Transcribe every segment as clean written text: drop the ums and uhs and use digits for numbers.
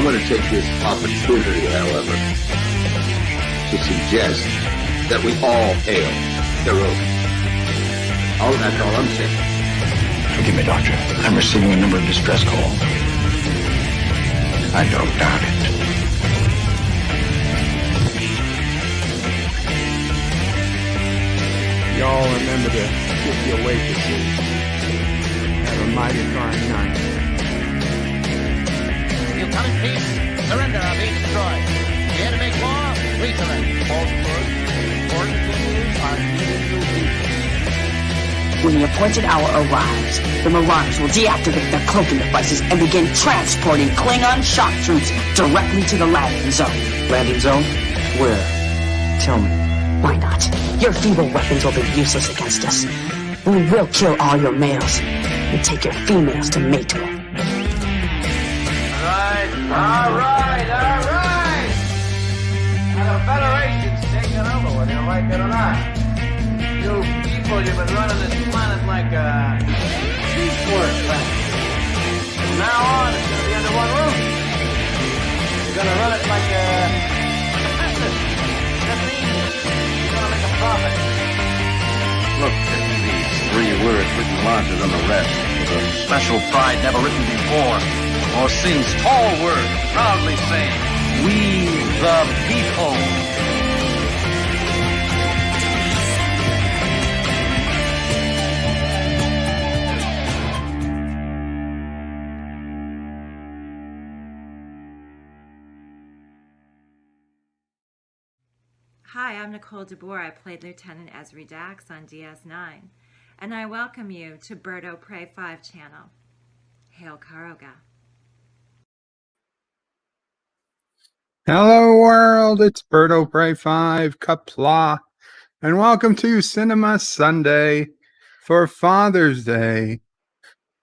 want to take this opportunity, however, to suggest that we all hail heroic. Oh, that's all I'm saying. Forgive me, Doctor. I'm receiving a number of distress calls. I don't doubt it. Y'all remember to kiss your waitresses. Have a mighty fine night. You come in peace, surrender or be destroyed. Here to make war, we surrender. Falsehood, important things are needed to be. When the appointed hour arrives, the Marauders will deactivate their cloaking devices and begin transporting Klingon shock troops directly to the landing zone. Landing zone? Where? Tell me. Why not? Your feeble weapons will be useless against us. We will kill all your males and take your females to mate with. All right. Now the Federation's taking over, whether you like it or not. You people, you've been running this planet like a seaport planet. From now on, it's going to be under one roof. You're going to run it like a business. That means you're going to make a profit. Look at these 3 words written larger than the rest. With a special pride never written before or since. Tall words proudly saying, "We the people." Hi, I'm Nicole DeBoer. I played Lieutenant Ezri Dax on DS9, and I welcome you to Bird O' Prey 5 channel. Hail Karoga. Hello, world. It's Bird O' Prey 5, Qapla, and welcome to Sinema Sunday for Father's Day,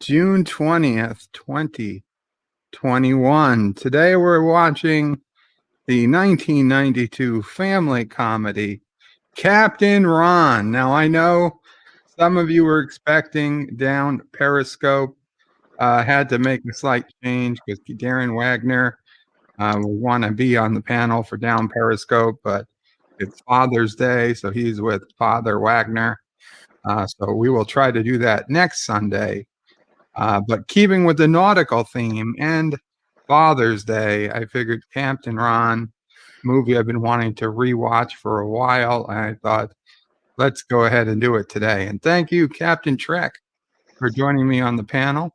June 20th, 2021. Today we're watching the 1992 family comedy, Captain Ron. Now, I know some of you were expecting down Periscope. Had to make a slight change because Darren Wagner will want to be on the panel for down Periscope, but it's Father's Day, so he's with Father Wagner. So we will try to do that next Sunday. But keeping with the nautical theme and Father's Day, I figured Captain Ron, movie I've been wanting to rewatch for a while, and I thought, let's go ahead and do it today. And thank you, Captain Trek, for joining me on the panel.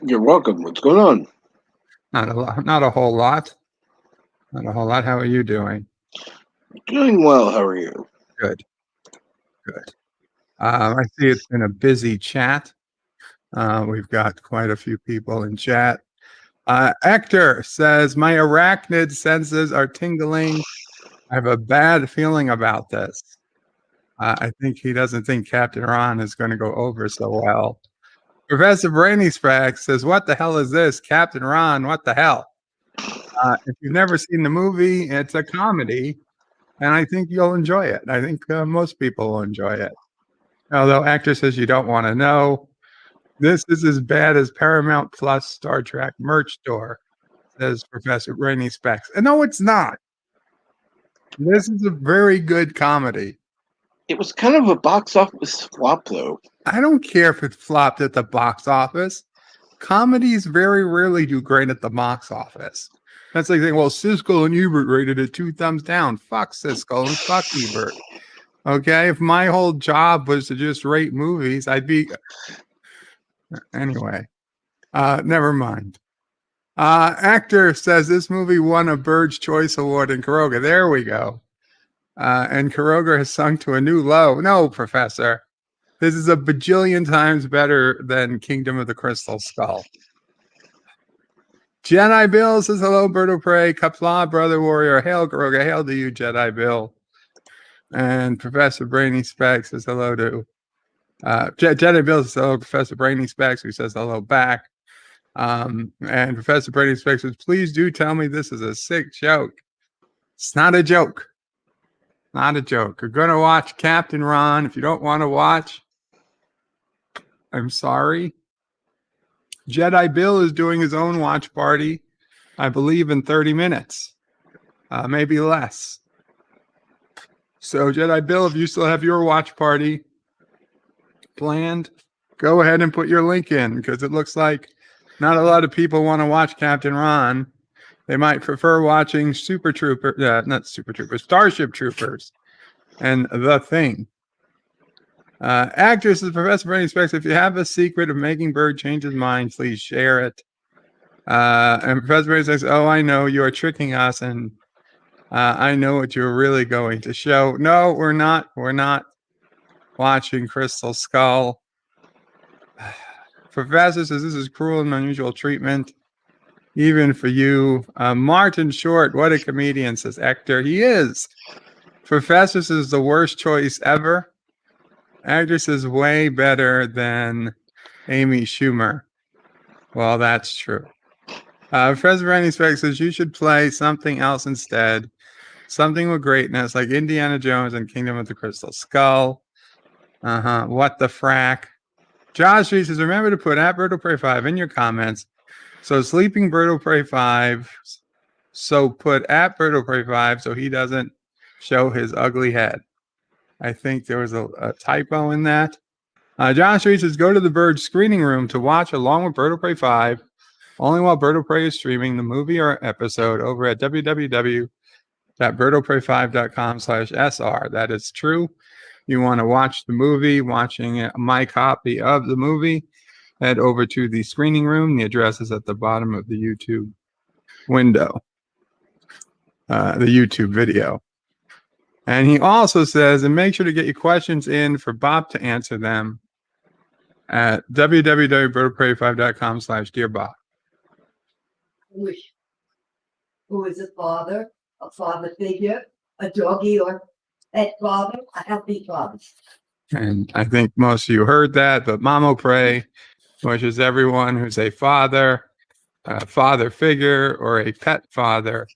You're welcome. What's going on? Not a whole lot. Not a whole lot. How are you doing? Doing well. How are you? Good. I see it's been a busy chat. We've got quite a few people in chat. Hector says, my arachnid senses are tingling. I have a bad feeling about this. I think he doesn't think Captain Ron is going to go over so well. Professor Brainy Sprague says, what the hell is this? Captain Ron, what the hell? If you've never seen the movie, it's a comedy, and I think you'll enjoy it. I think most people will enjoy it. Although Actor says you don't want to know. This is as bad as Paramount Plus Star Trek merch store, says Professor Brainy Specs. And no, it's not. This is a very good comedy. It was kind of a box office flop, though. I don't care if it flopped at the box office. Comedies very rarely do great at the box office. That's like saying, well, Siskel and Ebert rated it 2 thumbs down. Fuck Siskel and fuck Ebert. Okay, if my whole job was to just rate movies, I'd be... Anyway, never mind. Actor says this movie won a Bird's Choice Award in Karoga. There we go. And Karoga has sunk to a new low. No, Professor. This is a bajillion times better than Kingdom of the Crystal Skull. Jedi Bill says hello, Bird O' Prey. Qapla, Brother Warrior. Hail, Karoga. Hail to you, Jedi Bill. And Professor Brainy Specs says hello to Jedi Bill says hello, Professor Brainy Specs, who says hello back. And Professor Brainy Specs says, please do tell me this is a sick joke. It's not a joke. Not a joke. You're going to watch Captain Ron. If you don't want to watch, I'm sorry. Jedi Bill is doing his own watch party, I believe, in 30 minutes, maybe less. So, Jedi Bill, if you still have your watch party planned, go ahead and put your link in, because it looks like not a lot of people want to watch Captain Ron. They might prefer watching Starship Troopers and The Thing. Actress is Professor Bernie Specs. If you have a secret of making Bird change his mind, please share it. And Professor Bernie says, "Oh, I know you are tricking us, and I know what you're really going to show." No, we're not. We're not watching Crystal Skull. Professor says, "This is cruel and unusual treatment, even for you." Martin Short, what a comedian, says Hector. He is. Professor says the worst choice ever. Actress is way better than Amy Schumer. Well, that's true. Professor Randy Speck says you should play something else instead. Something with greatness, like Indiana Jones and Kingdom of the Crystal Skull. What the frack? Josh Reed says, remember to put at Berto Prey 5 in your comments. So Sleeping Berto Prey 5. So put at Berto Prey 5 so he doesn't show his ugly head. I think there was a typo in that. Josh Reed says, go to the Bird screening room to watch along with Berto Prey 5, only while Berto Prey is streaming the movie or episode over at www.bertoprey5.com/SR. That is true. You want to watch the movie, watching my copy of the movie, head over to the screening room. The address is at the bottom of the YouTube window, the YouTube video. And he also says, and make sure to get your questions in for Bob to answer them at www.bertoprey5.com/dearbob. Who is a father figure, a doggy or pet father, a healthy father. And I think most of you heard that, but Mamo Prey wishes everyone who's a father figure, or a pet father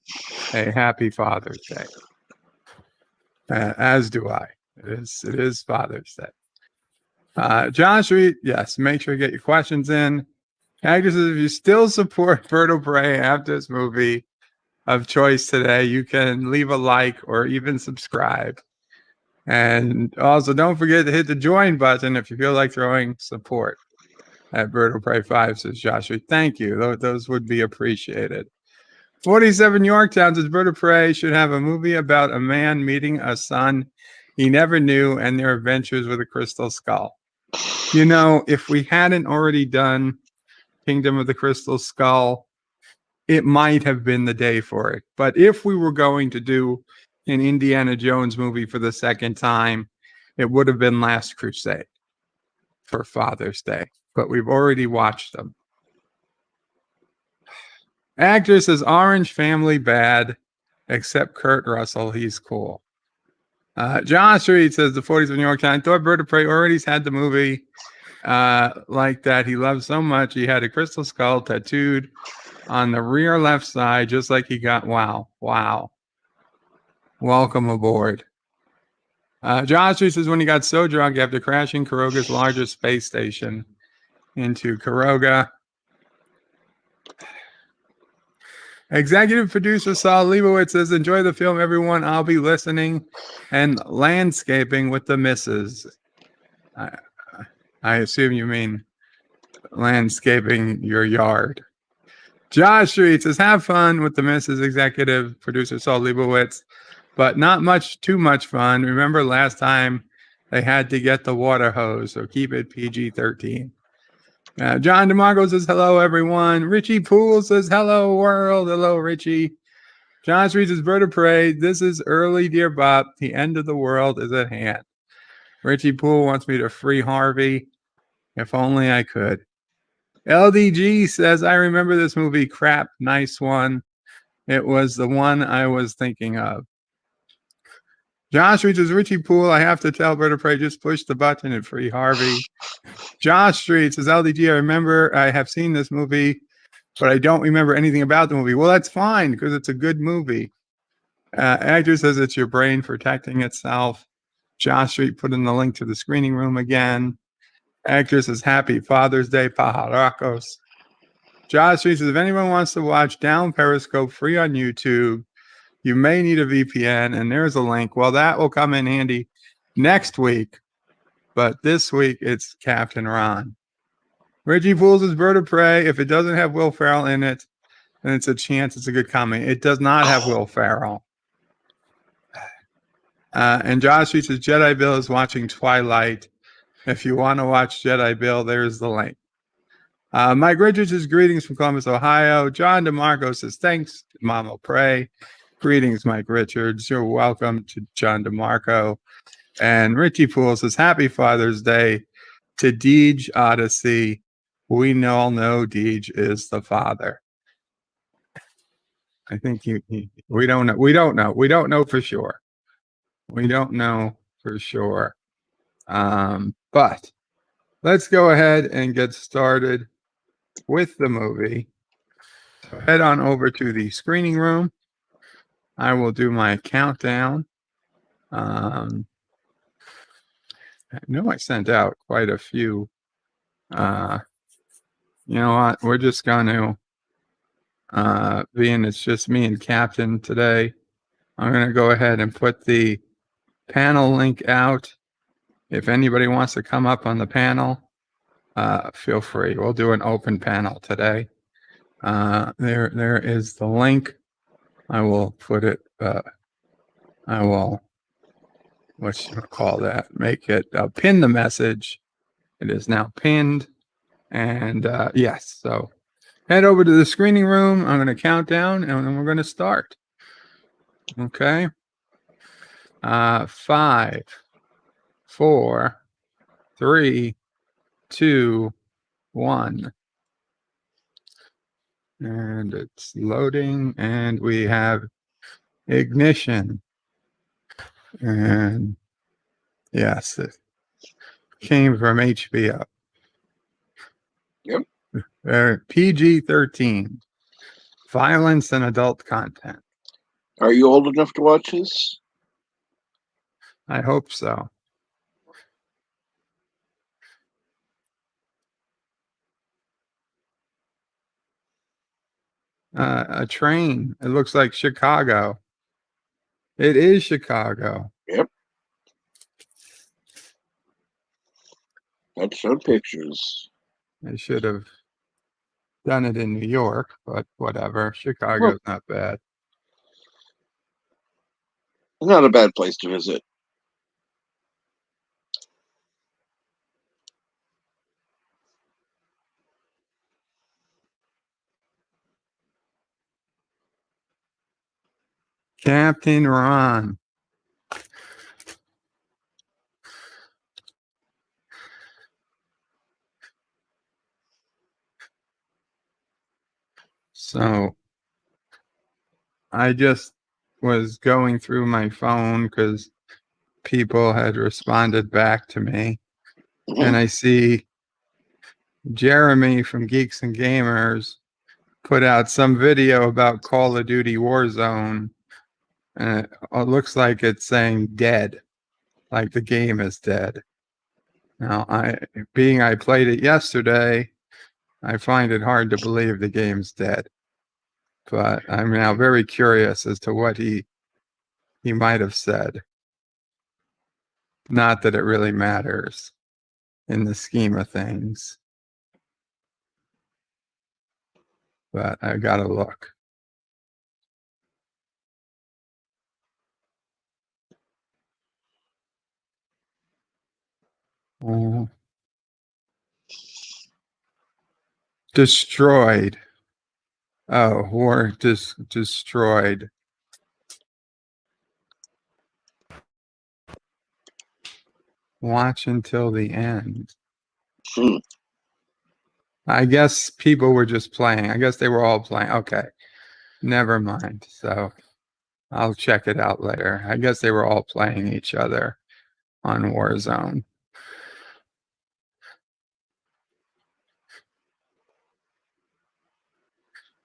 a happy Father's Day. As do I. It is Father's Day. John Street, yes, make sure you get your questions in. Actresses, if you still support Berto Prey after this movie of choice today, you can leave a like or even subscribe. And also, don't forget to hit the join button if you feel like throwing support at Berto Prey 5, says Joshua. Thank you. Those would be appreciated. 47 Yorktown says Berto Prey should have a movie about a man meeting a son he never knew and their adventures with a crystal skull. You know, if we hadn't already done Kingdom of the Crystal Skull, it might have been the day for it. But if we were going to do an Indiana Jones movie for the second time, it would have been Last Crusade for Father's Day. But we've already watched them. Actor says Orange Family bad, except Kurt Russell. He's cool. John Street says the 47 New York Times. I thought Berto Prey already had the movie like that. He loved so much. He had a crystal skull tattooed on the rear left side, just like he got. Wow. Welcome aboard. John Street says when he got so drunk after crashing Kuroga's largest space station into Kuroga. Executive producer Saul Leibowitz says, enjoy the film, everyone. I'll be listening and landscaping with the missus. I assume you mean landscaping your yard. Josh Street says, have fun with the missus, executive producer Saul Leibowitz, but not too much fun. Remember last time they had to get the water hose, so keep it PG-13. John DeMarco says, hello, everyone. Richie Poole says, hello, world. Hello, Richie. John Street says, Berto Prey, this is early, dear Bob. The end of the world is at hand. Richie Poole wants me to free Harvey. If only I could. LDG says, I remember this movie. Crap, nice one. It was the one I was thinking of. Josh Street says, Richie Poole, I have to tell Berto Prey, just push the button and free Harvey. Josh Street says, LDG, I remember I have seen this movie, but I don't remember anything about the movie. Well, that's fine, because it's a good movie. Actor says it's your brain protecting itself. Josh Street put in the link to the screening room again. Actor says, happy Father's Day, pajaracos. Josh says, if anyone wants to watch Down Periscope free on YouTube, you may need a VPN, and there's a link. Well, that will come in handy next week, but this week it's Captain Ron. Reggie Pools' Bird of Prey. If it doesn't have Will Ferrell in it, then it's a chance it's a good comedy. It does not have Will Ferrell. And Josh says, Jedi Bill is watching Twilight. If you want to watch Jedi Bill, there's the link. Mike Richards says, greetings from Columbus, Ohio. John DeMarco says, thanks, Mama Pray. Greetings, Mike Richards. You're welcome to John DeMarco. And Richie Poole says, happy Father's Day to Deej Odyssey. We all know Deej is the father. I think we don't know. We don't know. We don't know for sure. We don't know for sure. But let's go ahead and get started with the movie. So head on over to the screening room. I will do my countdown. I know I sent out quite a few. You know what? We're just going to, being it's just me and Captain today, I'm going to go ahead and put the panel link out. If anybody wants to come up on the panel, feel free. We'll do an open panel today. There is the link. I will put it, I will, what should I call that? Make it, pin the message. It is now pinned. And yes, so head over to the screening room. I'm going to count down and then we're going to start. Okay. 5, 4, 3, 2, 1. And it's loading, and we have ignition. And yes, it came from HBO. Yep. PG-13. Violence and adult content. Are you old enough to watch this? I hope so. A train. It looks like Chicago. It is Chicago. Yep. That's some pictures. I should have done it in New York, but whatever. Chicago's not bad. It's not a bad place to visit. Captain Ron. So I just was going through my phone because people had responded back to me. And I see Jeremy from Geeks and Gamers put out some video about Call of Duty Warzone. And it looks like it's saying dead, like the game is dead. Now, I played it yesterday, I find it hard to believe the game's dead. But I'm now very curious as to what he might have said. Not that it really matters in the scheme of things. But I gotta look. Destroyed. Oh, war destroyed. Watch until the end. I guess people were just playing. I guess they were all playing. Okay. Never mind. So I'll check it out later. I guess they were all playing each other on Warzone.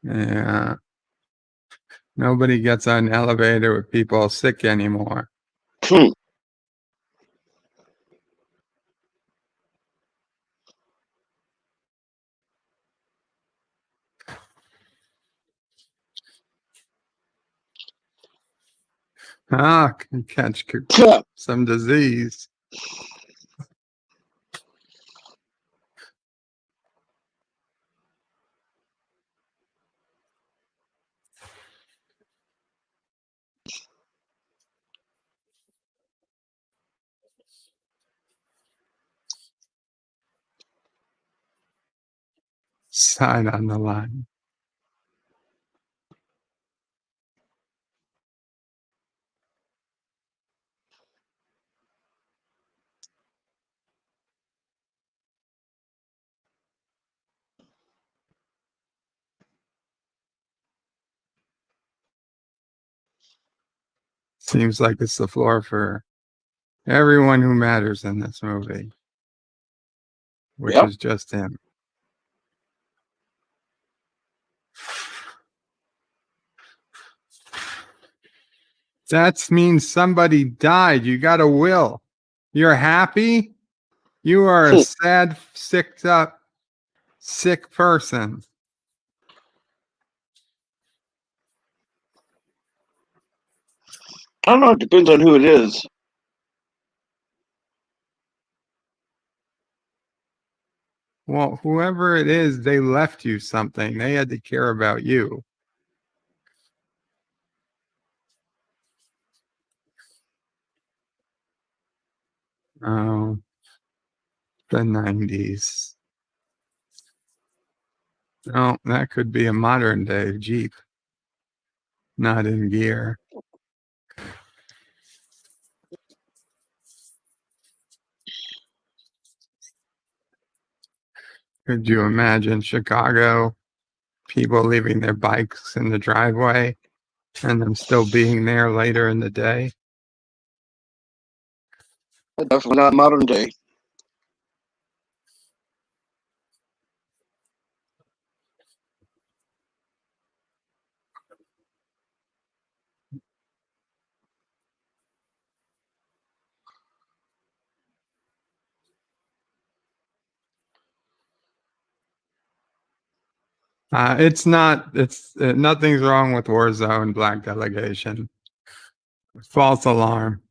Yeah. Nobody gets on an elevator with people sick anymore. Can catch Yeah. some disease. Side on the line. Seems like it's the floor for everyone who matters in this movie, which Yep. is just him. That means somebody died. You got a will. You're happy? You are a sad, sick person. I don't know. It depends on who it is. Well, whoever it is, they left you something. They had to care about you. Oh, the 90s. Oh, that could be a modern day Jeep. Not in gear. Could you imagine Chicago, people leaving their bikes in the driveway and them still being there later in the day? Definitely not modern day. It's not, nothing's wrong with Warzone Black Delegation. False alarm.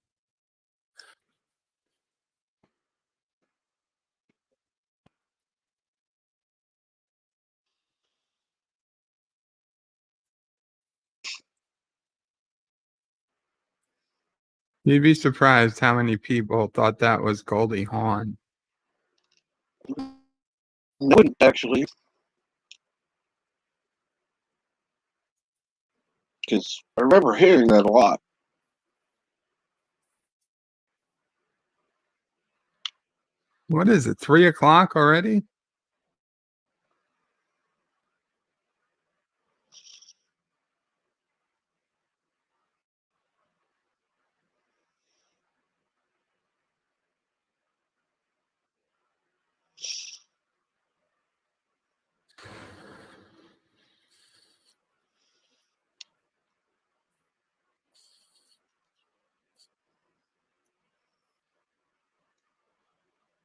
You'd be surprised how many people thought that was Goldie Hawn. Wouldn't actually. Because I remember hearing that a lot. What is it, 3 o'clock already?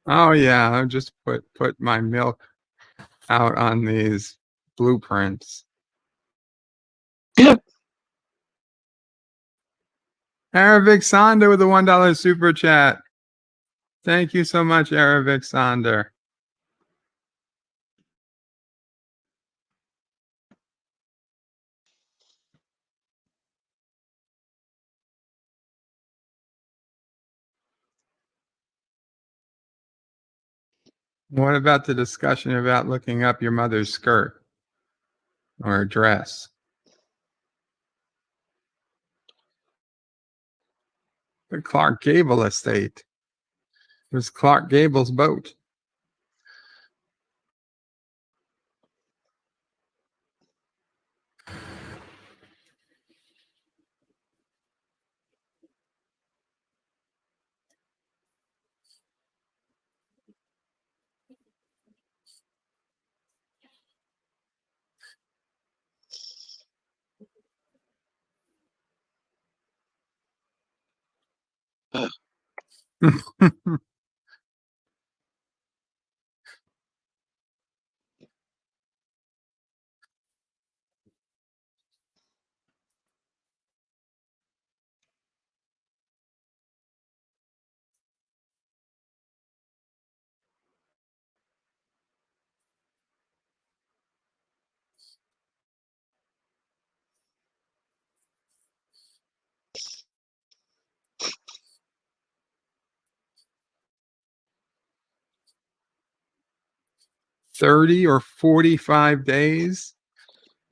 Oh yeah, I just put my milk out on these blueprints. Yeah. Aravic Sonder with a $1 super chat. Thank you so much, Aravic Sonder. What about the discussion about looking up your mother's skirt or dress? The Clark Gable estate. It was Clark Gable's boat. 30 or 45 days.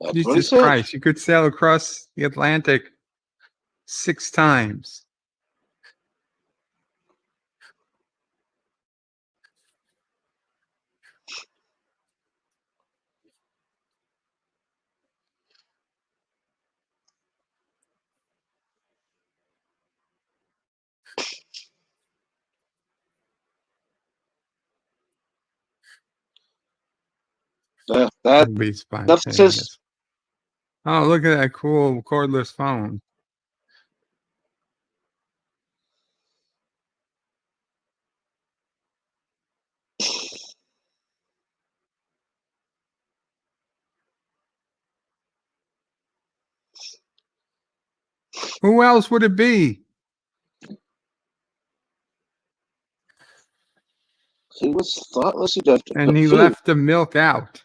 That's what he Jesus said. Christ, you could sail across the Atlantic 6 times. That That'd be that's his. spontaneous. Oh, look at that cool cordless phone. Who else would it be? He was thoughtless enough to And put he food. left the milk out.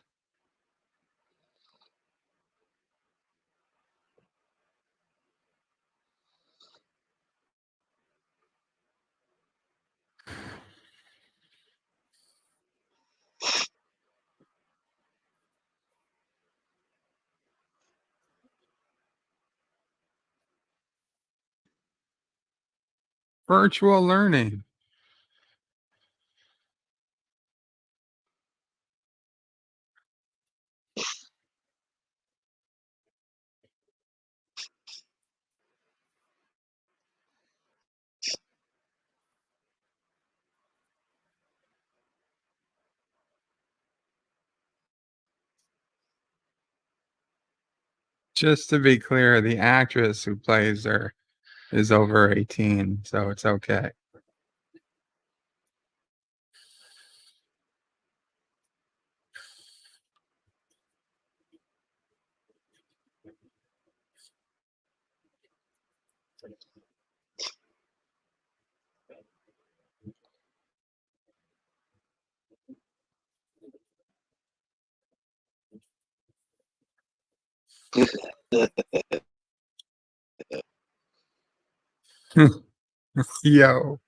Virtual learning. Just to be clear, the actress who plays her is over 18, so it's okay. Yo.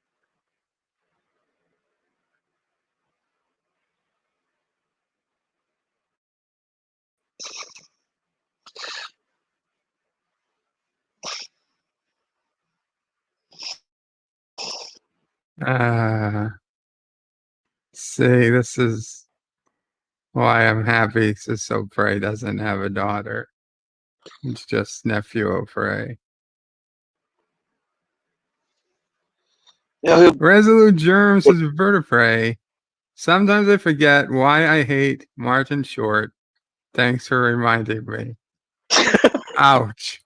See, this is why I'm happy Siso Prey doesn't have a daughter. It's just nephew O'Fray. Yeah, Resolute Germs is vertebrae. Sometimes I forget why I hate Martin Short. Thanks for reminding me. Ouch.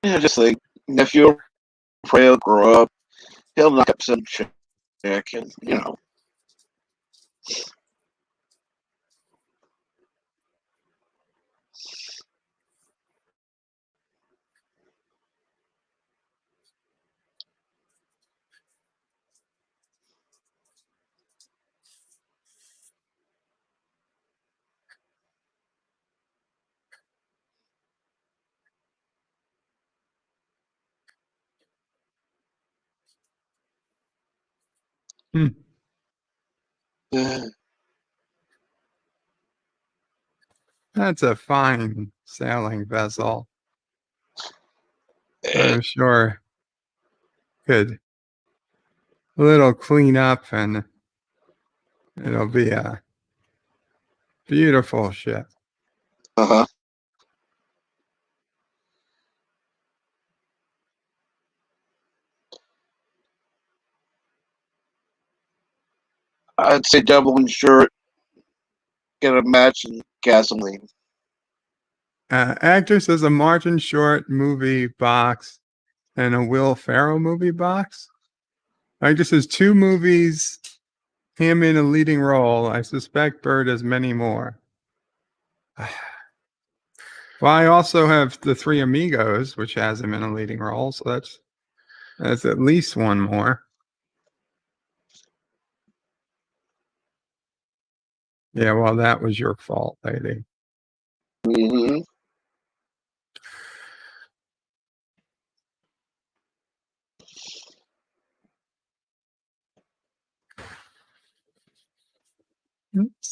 yeah, just like nephew Prey will grow up. He'll knock up some chick, and Hmm. uh, That's a fine sailing vessel. I'm sure could a little clean up and it'll be a beautiful ship. uh-huh. I'd say double insure, get a match in gasoline. Actor says a Martin Short movie box and a Will Ferrell movie box. Actor says 2 movies, him in a leading role. I suspect Bird has many more. Well, I also have The Three Amigos, which has him in a leading role, so that's at least one more. Yeah, well, that was your fault, lady. Mm-hmm.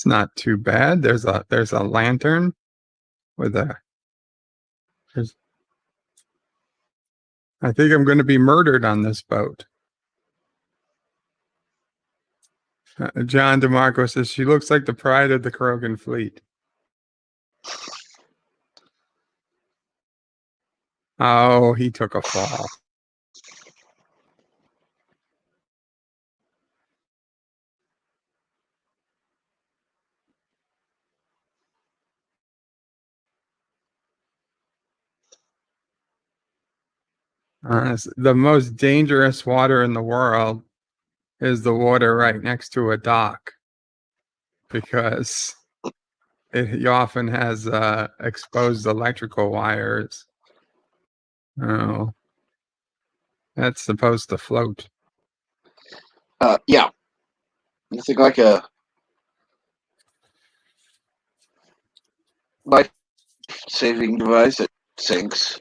It's not too bad. There's a lantern with a. I think I'm going to be murdered on this boat. John DeMarco says she looks like the pride of the Krogan fleet. Oh, he took a fall. The most dangerous water in the world is the water right next to a dock, because it often has exposed electrical wires. Oh, that's supposed to float. Yeah. I think like a life-saving device that sinks.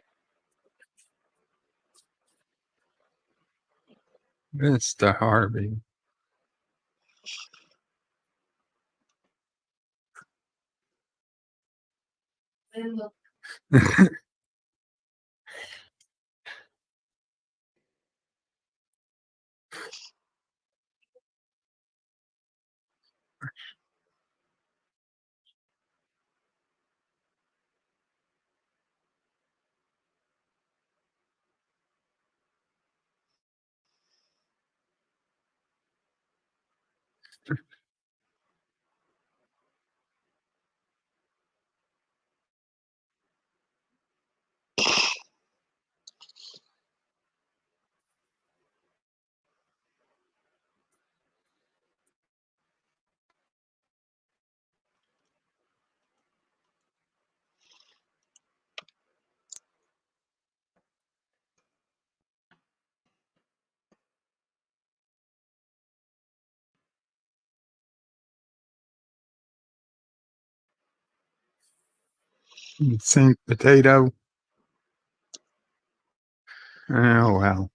Mr. Harvey. Saint Potato. Oh, well.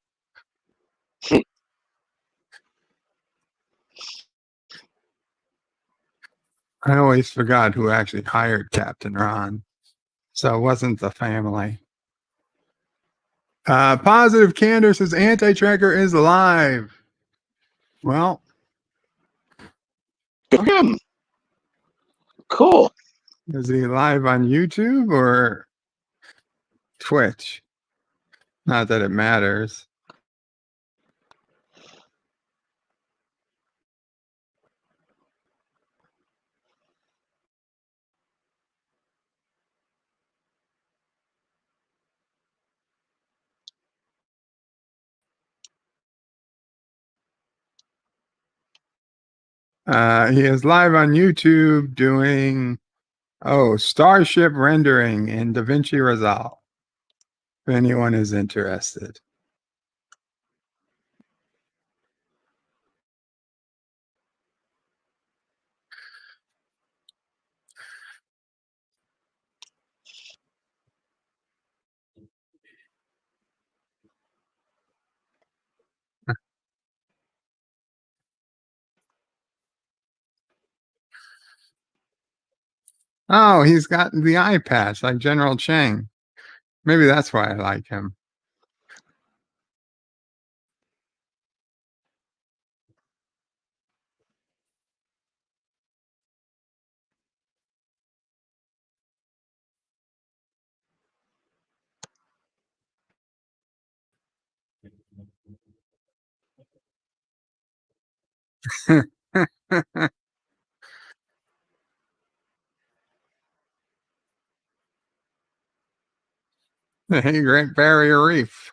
I always forgot who actually hired Captain Ron. So it wasn't the family. Positive Candor says Anti-Tracker is live. Well. Cool. Is he live on YouTube or Twitch? Not that it matters. He is live on YouTube doing starship rendering in DaVinci Resolve, if anyone is interested. Oh, he's got the eye patch like General Chang. Maybe that's why I like him. Hey, Great Barrier Reef.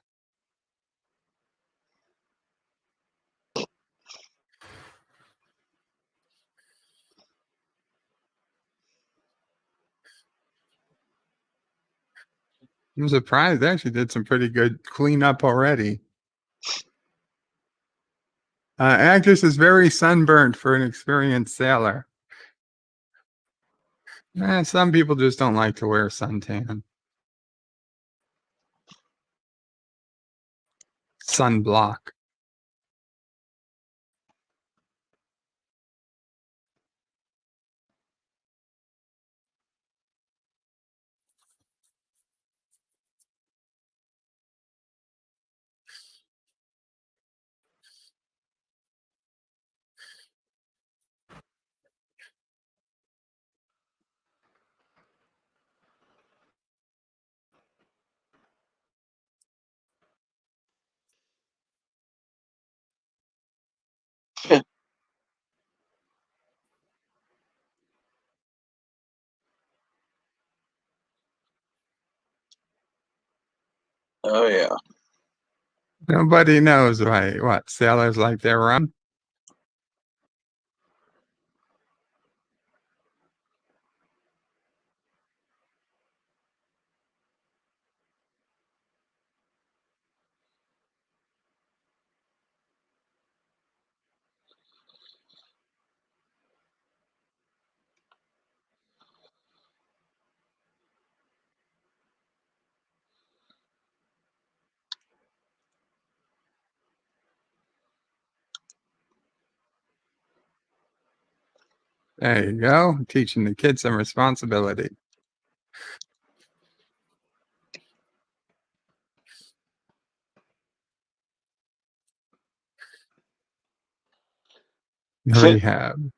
I'm surprised they actually did some pretty good cleanup already. Actress is very sunburnt for an experienced sailor. Some people just don't like to wear suntan. Sunblock. Oh yeah. Nobody knows why. What, sailors like their rum? There you go. Teaching the kids some responsibility. Rehab.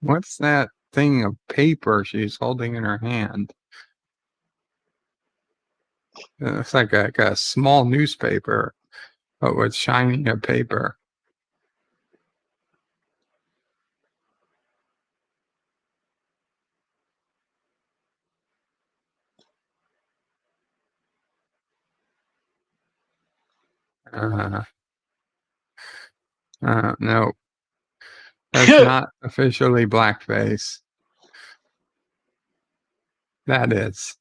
What's that thing of paper she's holding in her hand? It's like a small newspaper, but with shiny paper. No, that's not officially blackface. That is.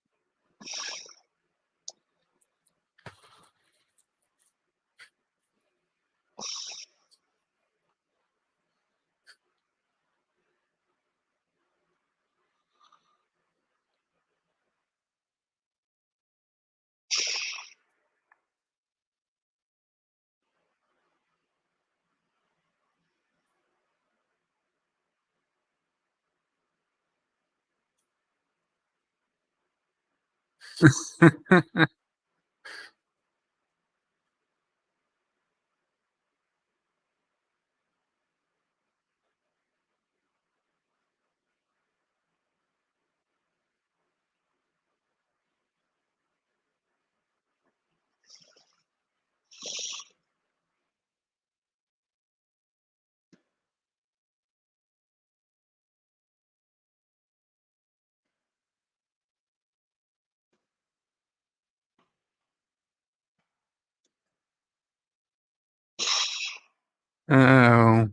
Oh.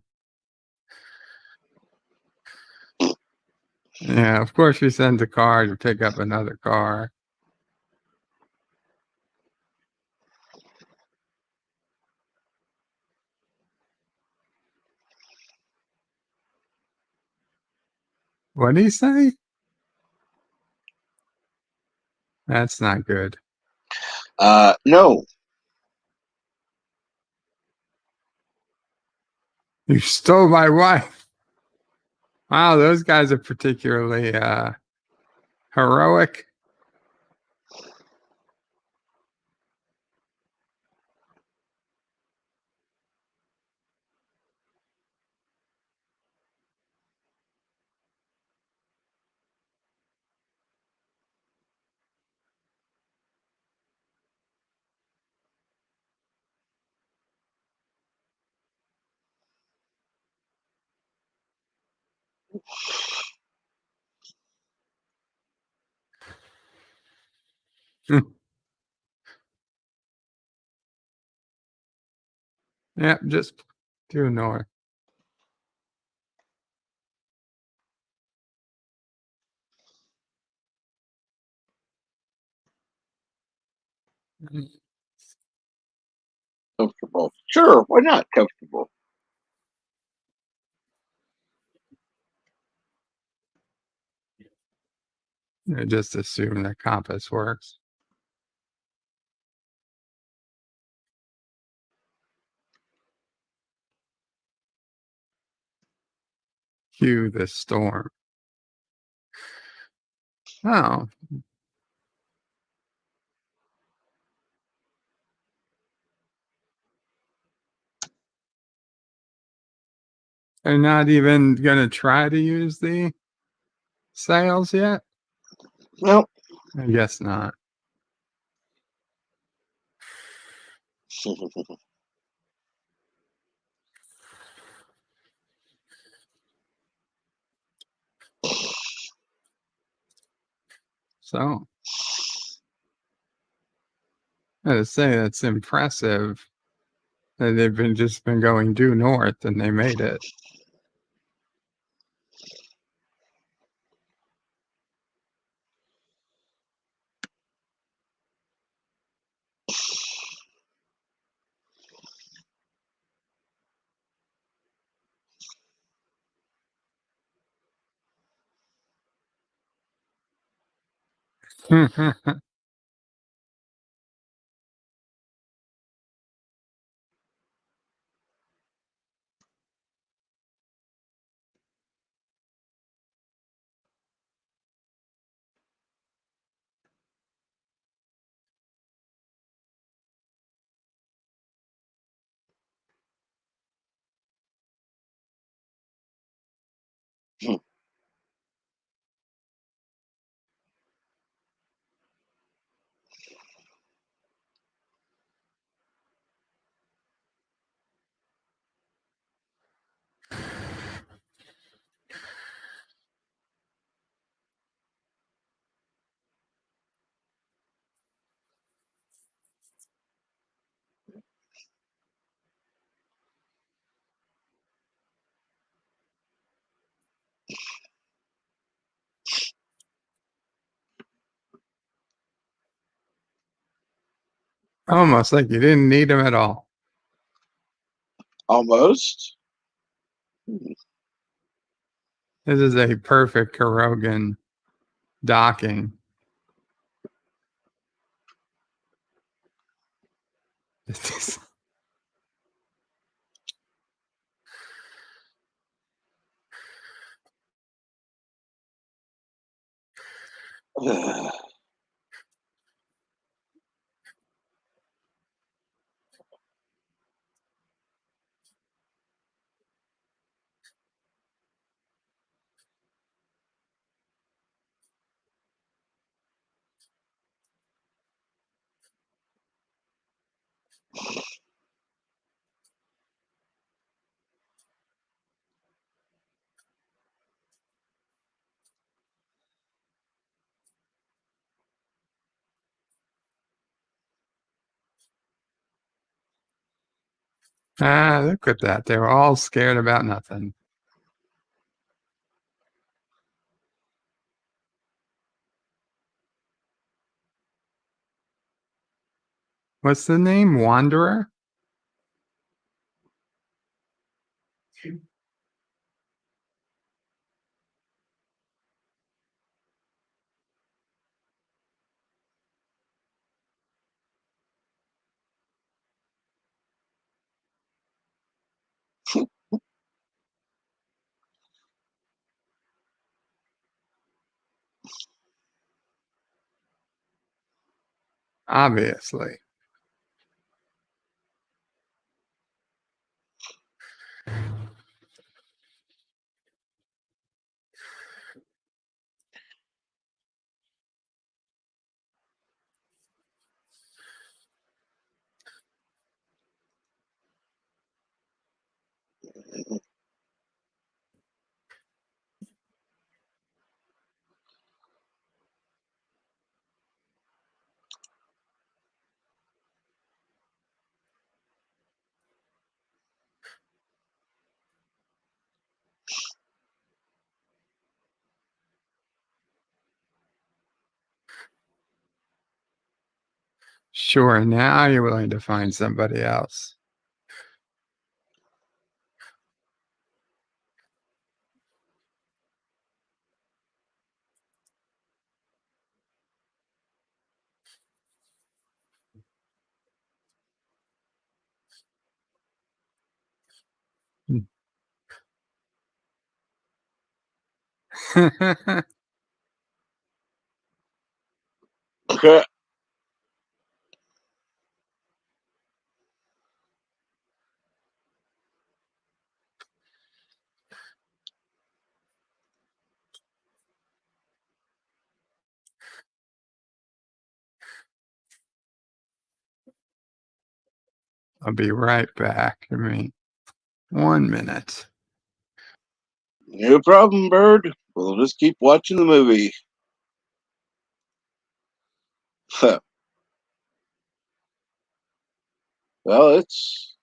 Yeah, of course you send a car to pick up another car. What did he say? That's not good. No. You stole my wife. Wow, those guys are particularly heroic. Yeah, just due north. Comfortable. Sure, why not comfortable? I just assume the compass works. Cue the storm. Oh. They're not even going to try to use the sails yet? No. I guess not. So, I gotta say that's impressive that they've just been going due north and they made it. Almost like you didn't need him at all. Almost. This is a perfect Kurogan docking. Look at that. They were all scared about nothing. What's the name? Wanderer? Obviously. Sure, now you're willing to find somebody else. Okay. I'll be right back. Give me 1 minute. No problem, Bird. We'll just keep watching the movie. Well, it's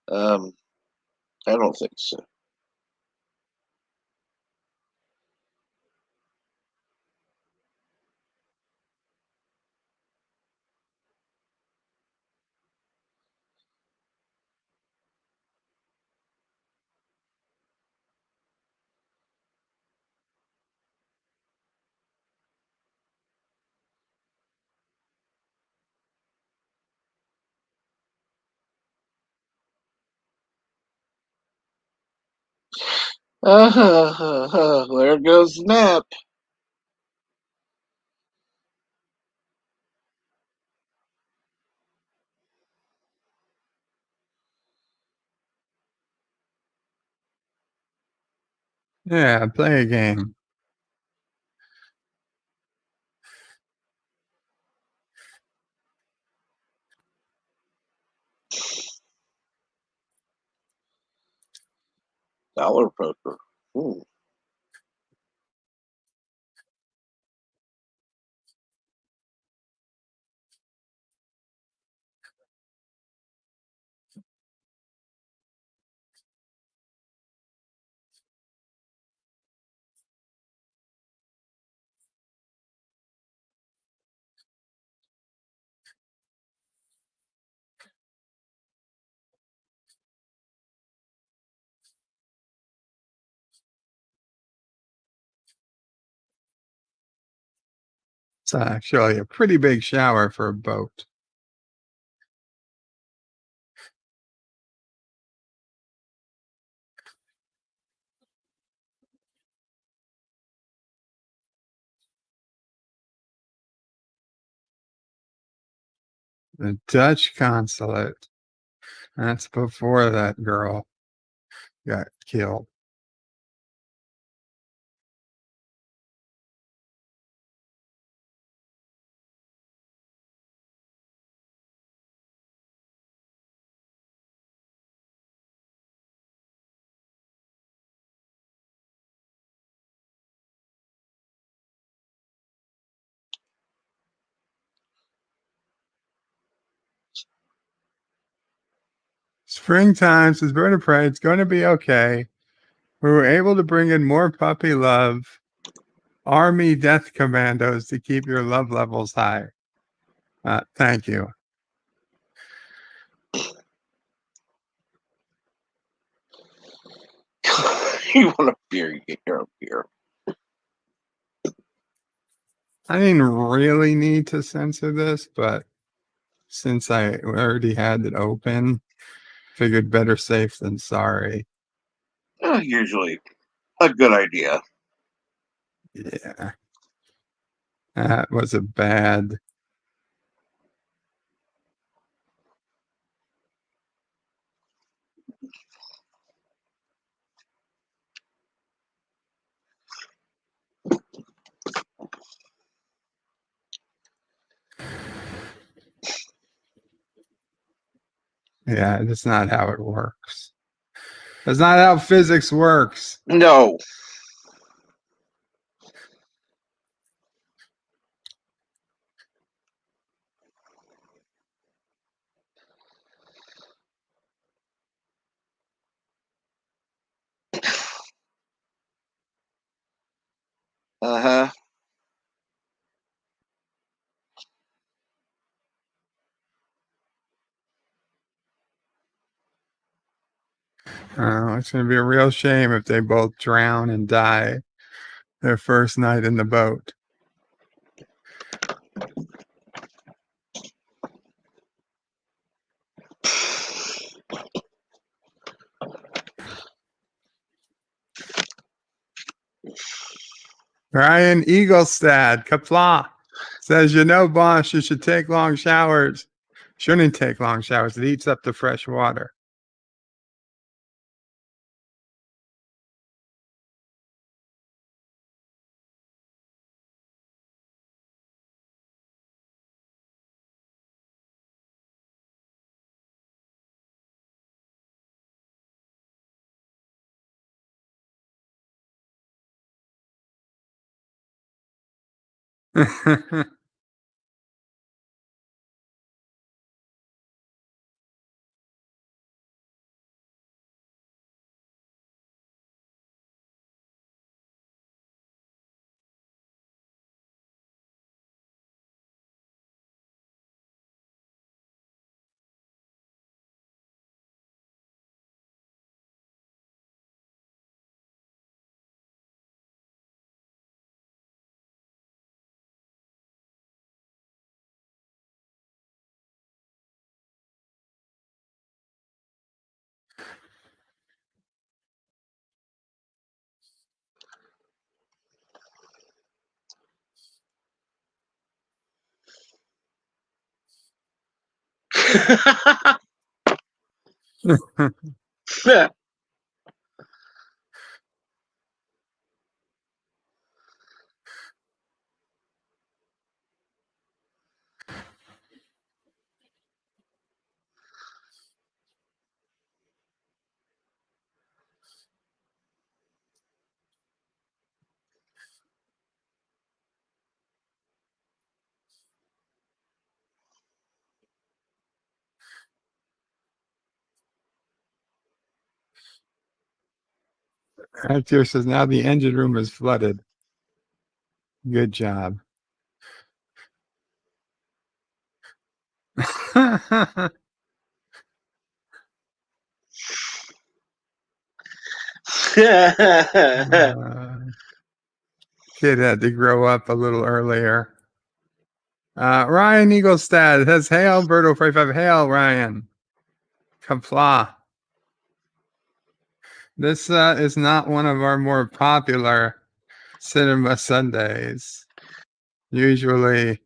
um, I don't think so. There goes the nap. Yeah, play a game. Dollar poker. Ooh. It's actually a pretty big shower for a boat. The Dutch consulate. That's before that girl got killed. Springtime, says Bird of Prey. It's going to be okay. We were able to bring in more puppy love. Army death commandos to keep your love levels high. Thank you. You want a beer? You get your own beer. I didn't really need to censor this, but since I already had it open, figured better safe than sorry. Usually a good idea. Yeah. That was a bad. Yeah, that's not how it works. That's not how physics works. No. Uh-huh. It's going to be a real shame if they both drown and die their first night in the boat. Ryan Eaglestad, Qapla, says, boss, you should take long showers. Shouldn't take long showers. It eats up the fresh water. Actor says, now the engine room is flooded. Good job. Kid had to grow up a little earlier. Ryan Eaglestad says, hail, Berto 45. Hail, Ryan. Qapla. This is not one of our more popular Sinema Sundays. Usually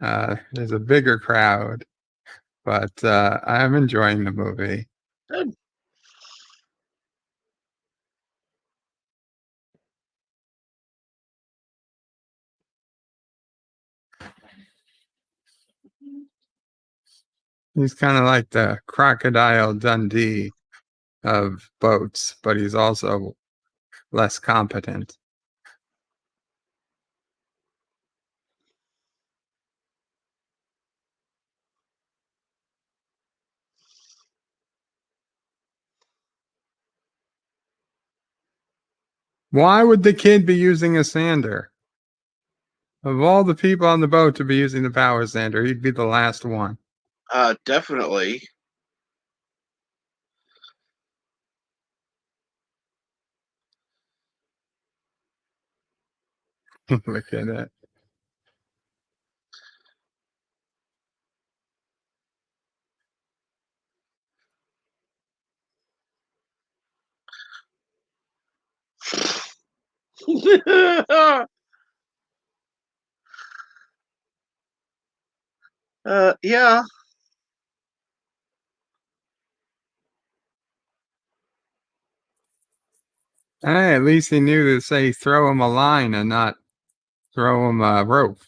there's a bigger crowd, but I'm enjoying the movie. Good. He's kind of like the Crocodile Dundee of boats, but he's also less competent. Why would the kid be using a sander? Of all the people on the boat to be using the power sander, he'd be the last one. Definitely. Look at it. Yeah. Hey, at least he knew to say throw him a line and not throw him a rope.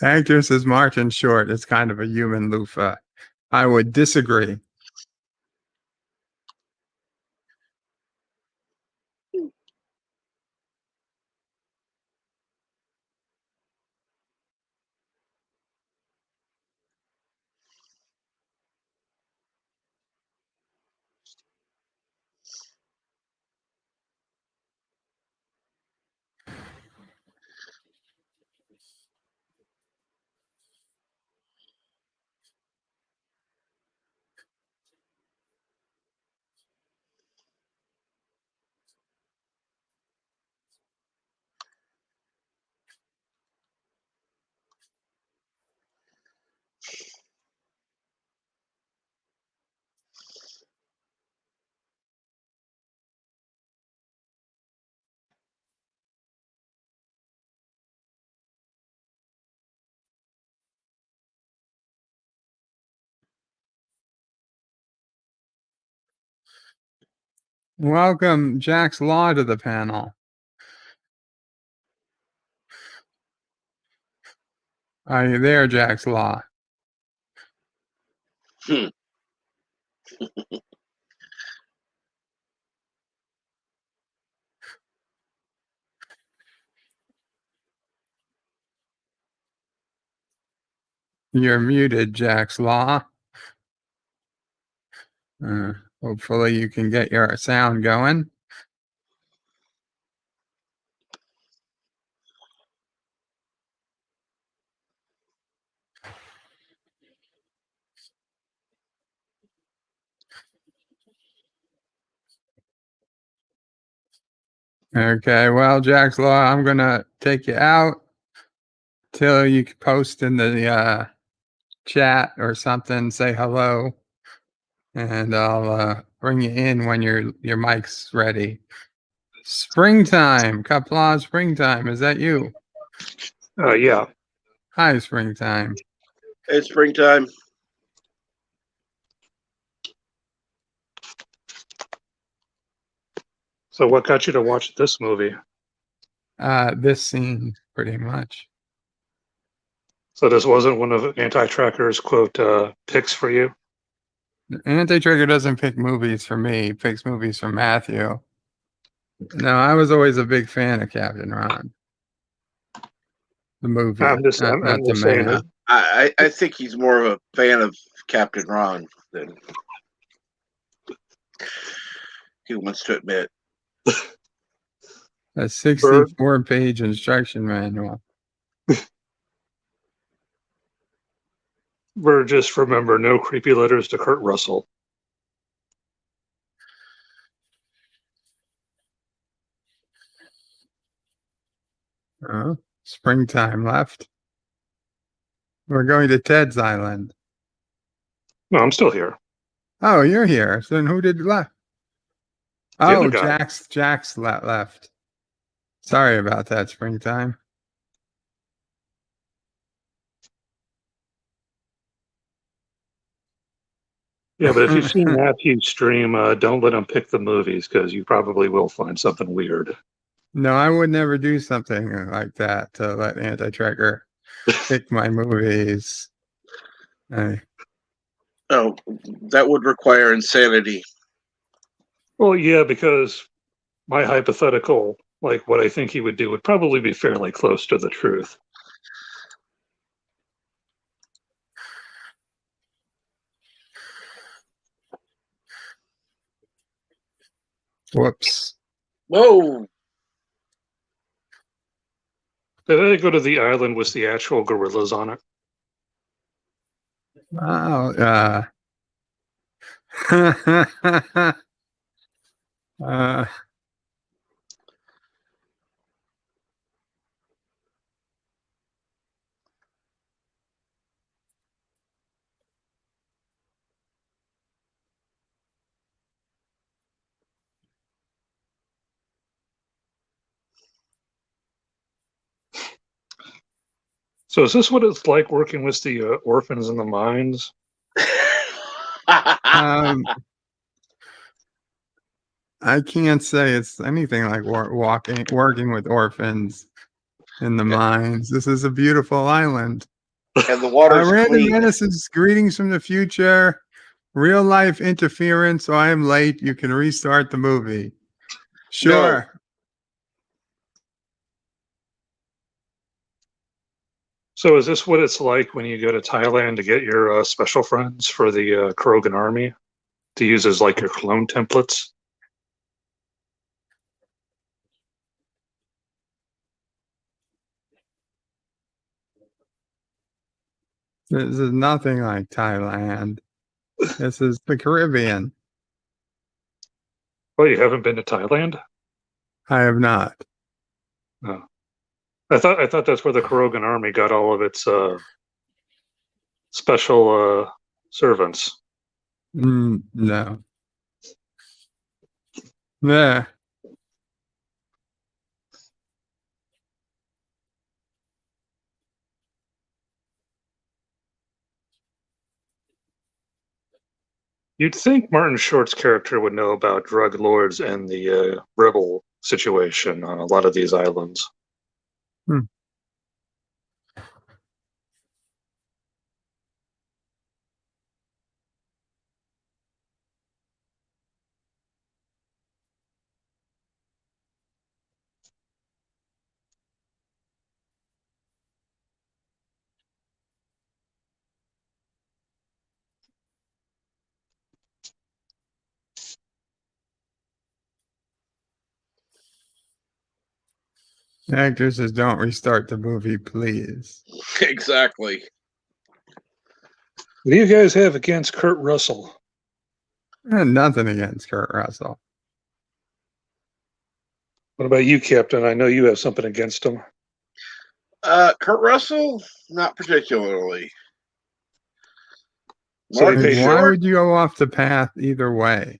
Actress is Martin Short. It's kind of a human loofah. I would disagree. Welcome Jack's Law to the panel. Are you there, Jack's Law? You're muted, Jack's Law. Hopefully you can get your sound going. Okay, well, Jack's Law, I'm going to take you out till you can post in the chat or something, say hello, and I'll bring you in when your mic's ready. Springtime, Qapla, Springtime, is that you? Yeah. Hi, Springtime. It's springtime. So what got you to watch this movie? This scene, pretty much. So this wasn't one of Anti-Tracker's, quote, picks for you? Anti-Tracker doesn't pick movies for me. He picks movies for Matthew. No, I was always a big fan of Captain Ron. The movie, I'm just not the saying man. I think he's more of a fan of Captain Ron than he wants to admit. A 64-page instruction manual. Just remember, no creepy letters to Kurt Russell. Springtime left. We're going to Ted's Island. No, I'm still here. Oh, you're here. So then who did left? The Oh, other guy. Jack's left. Sorry about that, Springtime. Yeah, but if you've seen Matthew's stream, don't let him pick the movies, because you probably will find something weird. No, I would never do something like that to let Anti-Tracker pick my movies. Oh, that would require insanity. Well, yeah, because my hypothetical, like what I think he would do, would probably be fairly close to the truth. Whoops. Whoa. Did I go to the island with the actual gorillas on it? Wow. So is this what it's like working with the orphans in the mines? I can't say it's anything like working with orphans. in the mines. This is a beautiful island. And the water's Random clean. Menace's greetings from the future. Real life interference, so I am late. You can restart the movie. Sure. So is this what it's like when you go to Thailand to get your special friends for the Krogan army to use as like your clone templates? This is nothing like Thailand. This is the Caribbean. Well, you haven't been to Thailand? I have not. No. I thought that's where the Krogan army got all of its special servants. No. Yeah. You'd think Martin Short's character would know about drug lords and the rebel situation on a lot of these islands. The actor says, "Don't restart the movie, please." Exactly. What do you guys have against Kurt Russell? Nothing against Kurt Russell. What about you, Captain? I know you have something against him. Kurt Russell, not particularly. So why would you go off the path either way?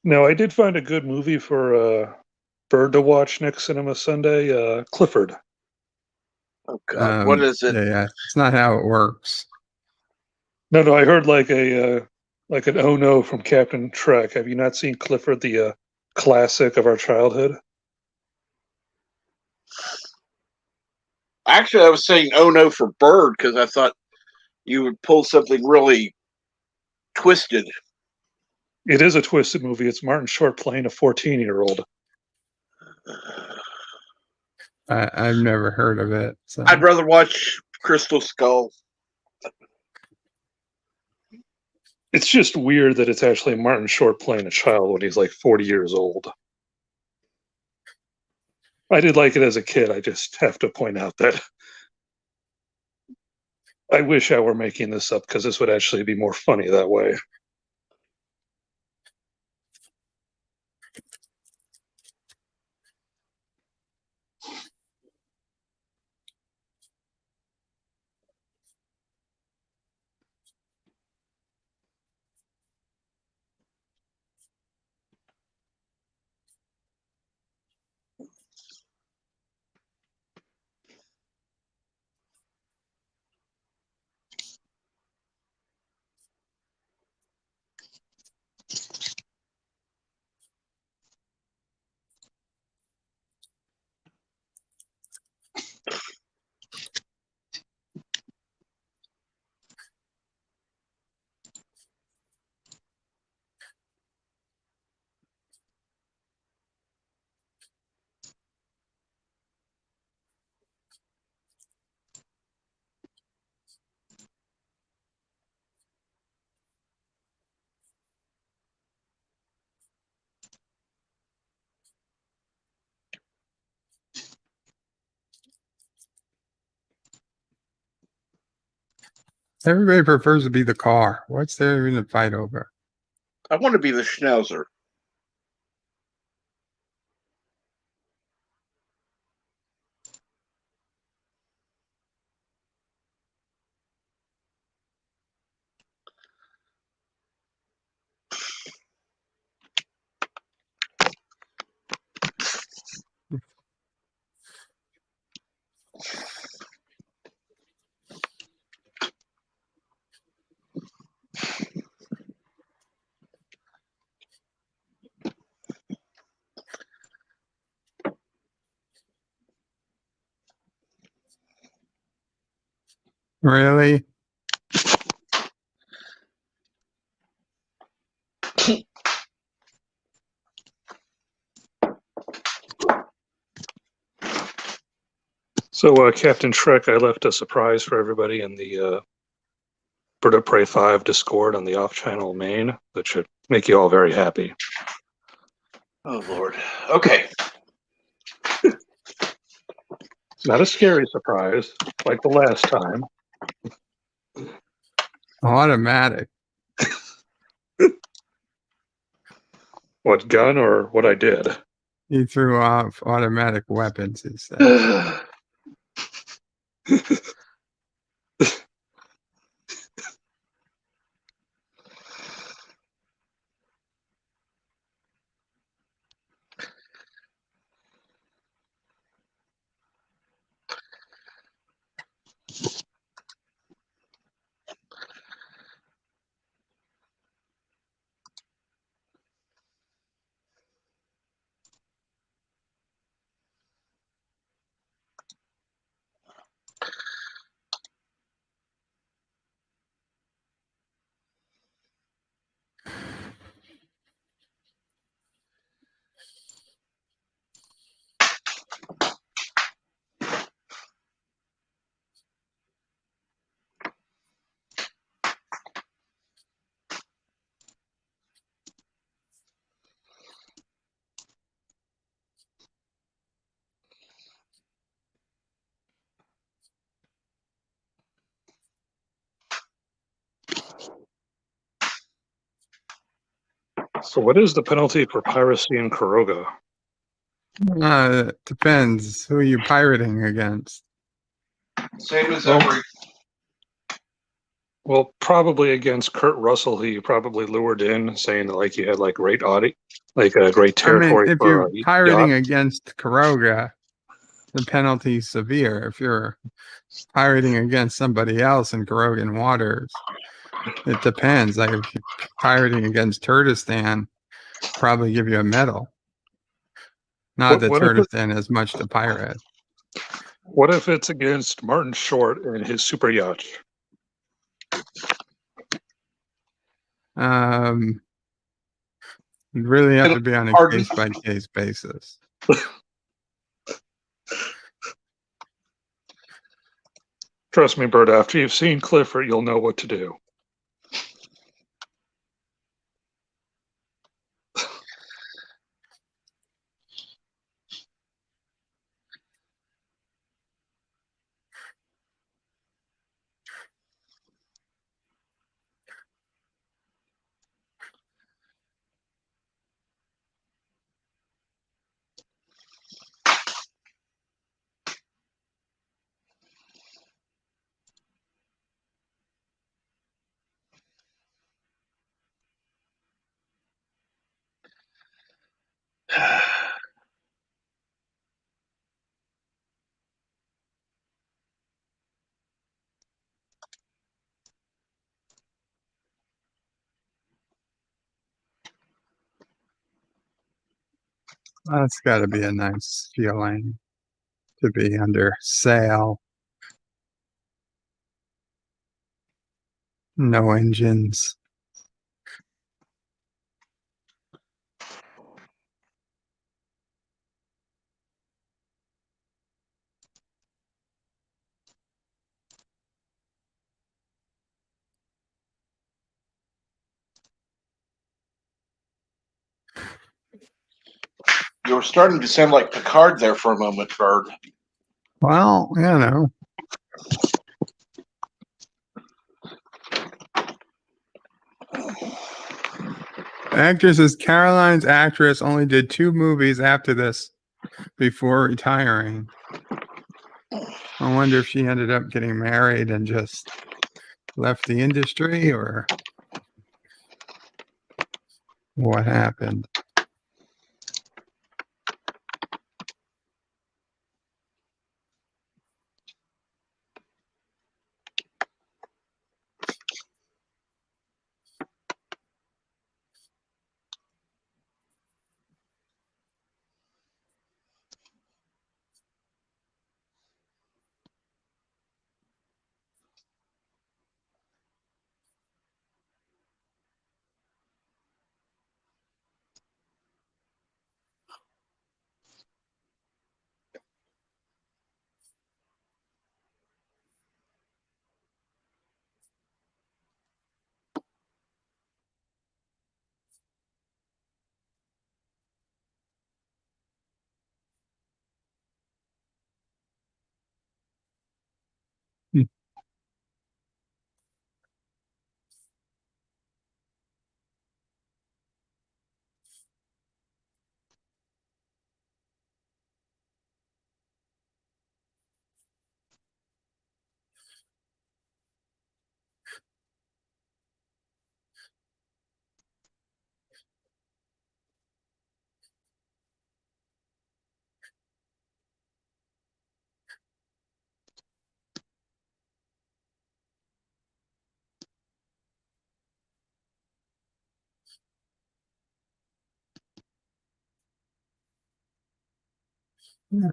No, I did find a good movie for Bird to watch next Sinema Sunday, Clifford. Oh God, what is it? Yeah, it's not how it works. No, I heard like an oh no from Captain Trek. Have you not seen Clifford, the classic of our childhood? Actually, I was saying oh no for Bird because I thought you would pull something really twisted. It is a twisted movie. It's Martin Short playing a 14-year-old. I've never heard of it. So. I'd rather watch Crystal Skull. It's just weird that it's actually Martin Short playing a child when he's like 40 years old. I did like it as a kid. I just have to point out that I wish I were making this up because this would actually be more funny that way. Everybody prefers to be the car. What's there even to fight over? I want to be the Schnauzer. Really? So, Captain Shrek, I left a surprise for everybody in the Bird of Prey 5 Discord on the off-channel main that should make you all very happy. Oh, Lord. Okay. It's not a scary surprise like the last time. Automatic. What, gun or what I did? He threw off automatic weapons, he said. So what is the penalty for piracy in Karoga? It depends who you're pirating against. Same as every. Well, probably against Kurt Russell, who you probably lured in, saying that like you had like great great territory if for you're a pirating yacht. against Karoga, the penalty's severe. If you're pirating against somebody else in Karogan waters, it depends. Like if you're pirating against Kurdistan, probably give you a medal. Not that What if Kurdistan has much to pirate. What if it's against Martin Short and his super yacht? You really have to be on a case-by-case basis. Trust me, Bert, after you've seen Clifford, you'll know what to do. That's got to be a nice feeling to be under sail. No engines. You were starting to sound like Picard there for a moment, Bird. Well, you know. Actress is Caroline's actress only did 2 movies after this before retiring. I wonder if she ended up getting married and just left the industry or what happened.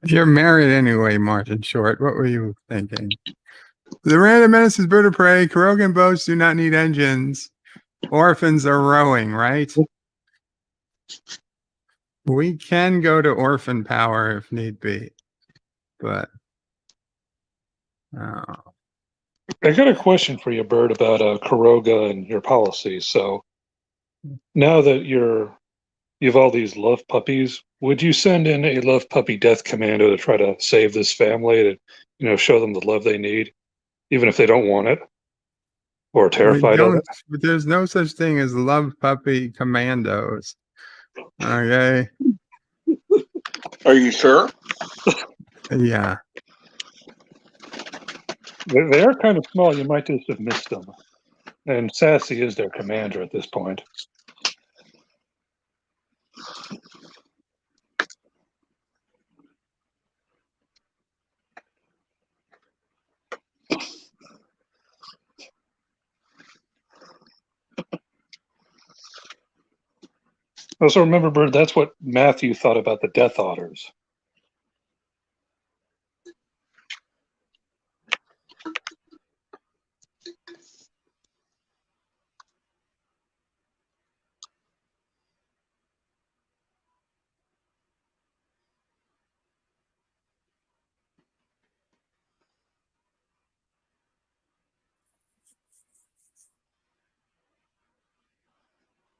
You're married anyway, Martin Short. What were you thinking? The Random Menace is bird of prey. Kurogan boats do not need engines. Orphans are rowing, right? We can go to orphan power if need be, but I got a question for you, Bert, about Kuroga and your policy. So now that you've all these love puppies, would you send in a love puppy death commando to try to save this family, to show them the love they need, even if they don't want it or are terrified of it? There's no such thing as love puppy commandos. Okay. Are you sure? Yeah. They are kind of small. You might just have missed them. And Sassy is their commander at this point. Also, remember, Bird, that's what Matthew thought about the Death Otters.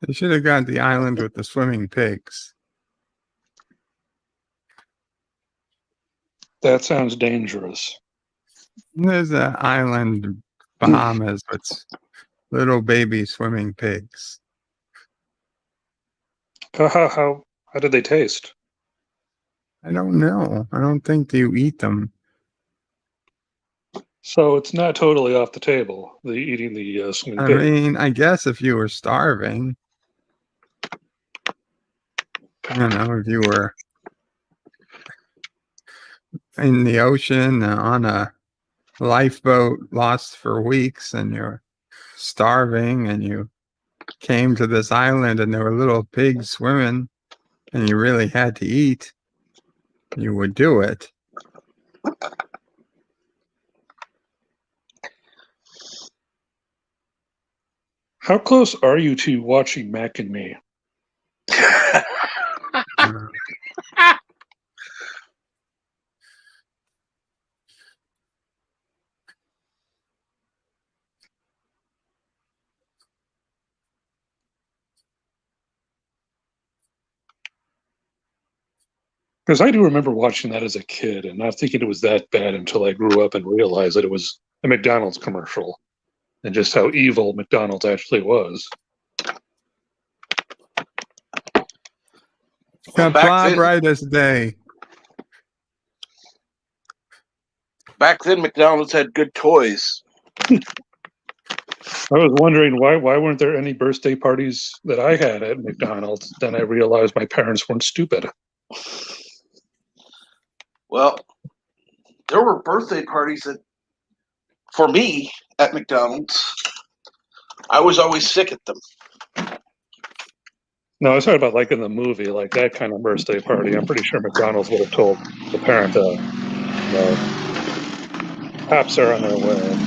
They should have got the island with the swimming pigs. That sounds dangerous. There's an island Bahamas with little baby swimming pigs. How did they taste? I don't know. I don't think you eat them. So it's not totally off the table, eating the swimming I pig. mean, I guess if you were starving, if you were in the ocean on a lifeboat lost for weeks and you're starving and you came to this island and there were little pigs swimming and you really had to eat, you would do it. How close are you to watching Mac and Me? Because I do remember watching that as a kid and not thinking it was that bad until I grew up and realized that it was a McDonald's commercial and just how evil McDonald's actually was. Qapla brightest day. Back then, McDonald's had good toys. I was wondering why weren't there any birthday parties that I had at McDonald's? Then I realized my parents weren't stupid. Well, there were birthday parties for me at McDonald's. I was always sick at them. No, I was talking about like in the movie, like that kind of birthday party. I'm pretty sure McDonald's would have told the parent, cops are on their way.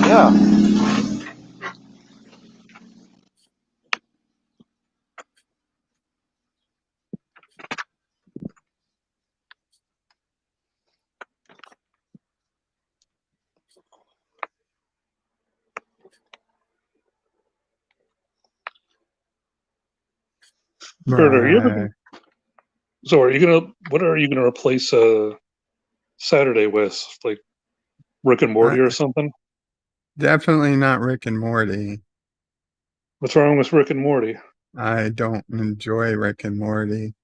Yeah. Bert, what are you gonna replace Saturday with? Like Rick and Morty or something? Definitely not Rick and Morty. What's wrong with Rick and Morty? I don't enjoy Rick and Morty.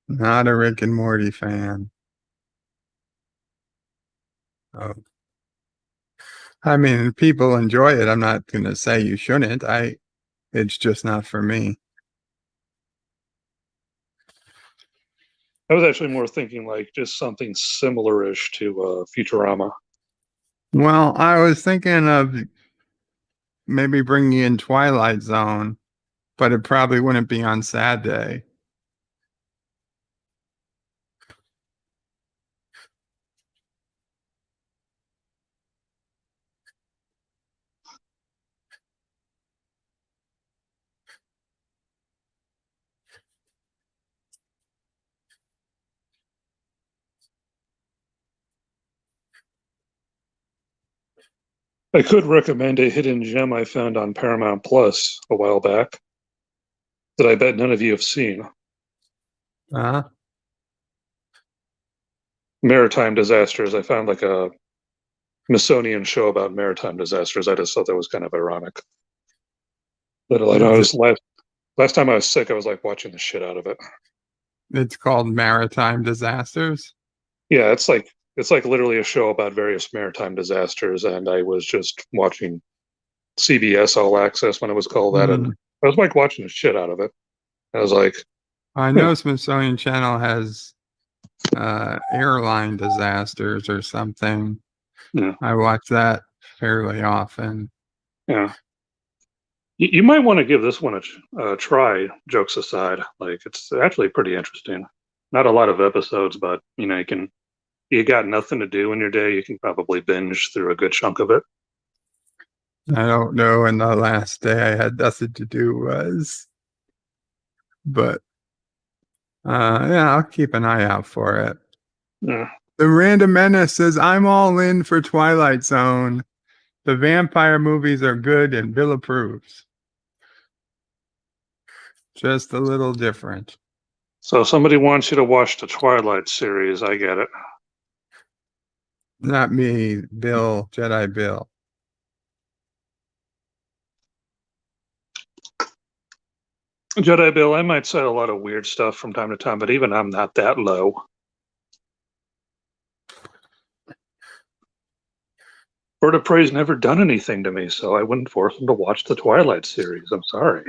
Not a Rick and Morty fan. Oh. I mean, people enjoy it. I'm not going to say you shouldn't. It's just not for me. I was actually more thinking like just something similar-ish to Futurama. Well, I was thinking of maybe bringing in Twilight Zone but it probably wouldn't be on sad day. I could recommend a hidden gem I found on Paramount Plus a while back that I bet none of you have seen. Uh-huh. Maritime disasters. I found like a Smithsonian show about maritime disasters. I just thought that was kind of ironic. But I know last time I was sick, I was like watching the shit out of it. It's called Maritime Disasters. Yeah, it's like literally a show about various maritime disasters, and I was just watching CBS All Access when it was called that, and I was like watching the shit out of it. I was like, I know Smithsonian Channel has airline disasters or something. Yeah. I watch that fairly often. Yeah. You might want to give this one a try, jokes aside. Like, it's actually pretty interesting. Not a lot of episodes, but, you got nothing to do in your day, you can probably binge through a good chunk of it. I don't know when the last day I had nothing to do was, but yeah, I'll keep an eye out for it. Yeah. The Random Menace says, I'm all in for Twilight Zone. The vampire movies are good and Bill approves. Just a little different. So somebody wants you to watch the Twilight series. I get it. Not me, Bill, Jedi Bill. Jedi Bill, I might say a lot of weird stuff from time to time, but even I'm not that low. Bird of Prey's never done anything to me, so I wouldn't force him to watch the Twilight series. I'm sorry.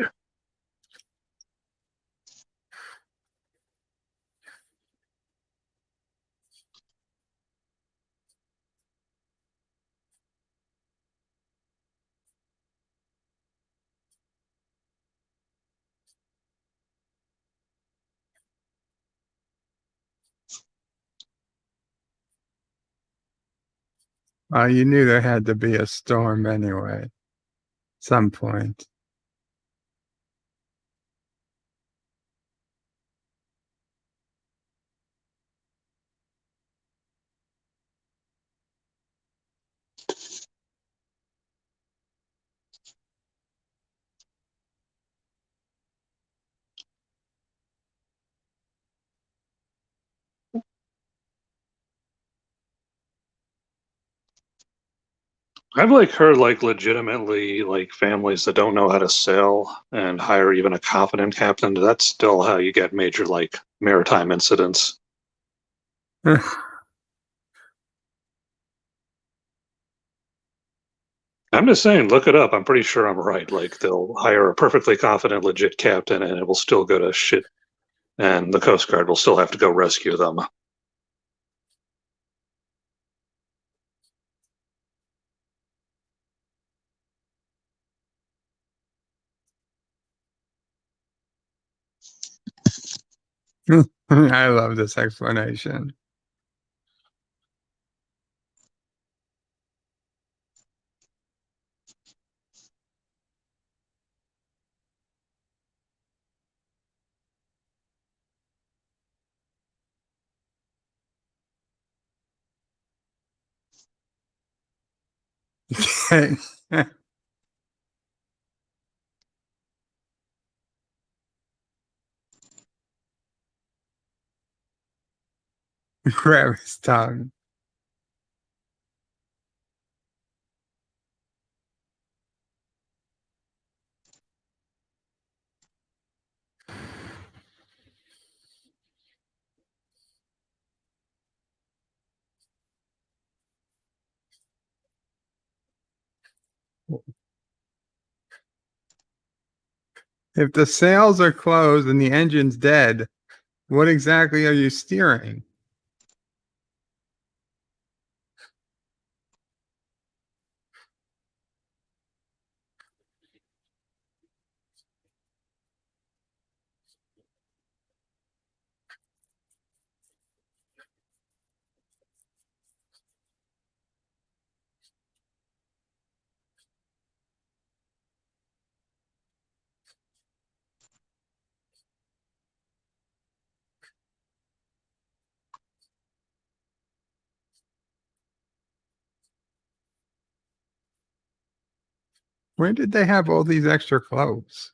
You knew there had to be a storm anyway, some point. I've heard legitimately families that don't know how to sail and hire even a competent captain. That's still how you get major maritime incidents. I'm just saying, look it up. I'm pretty sure I'm right. They'll hire a perfectly confident, legit captain, and it will still go to shit, and the Coast Guard will still have to go rescue them. I love this explanation. Grab his tongue. If the sails are closed and the engine's dead, what exactly are you steering? Where did they have all these extra clothes?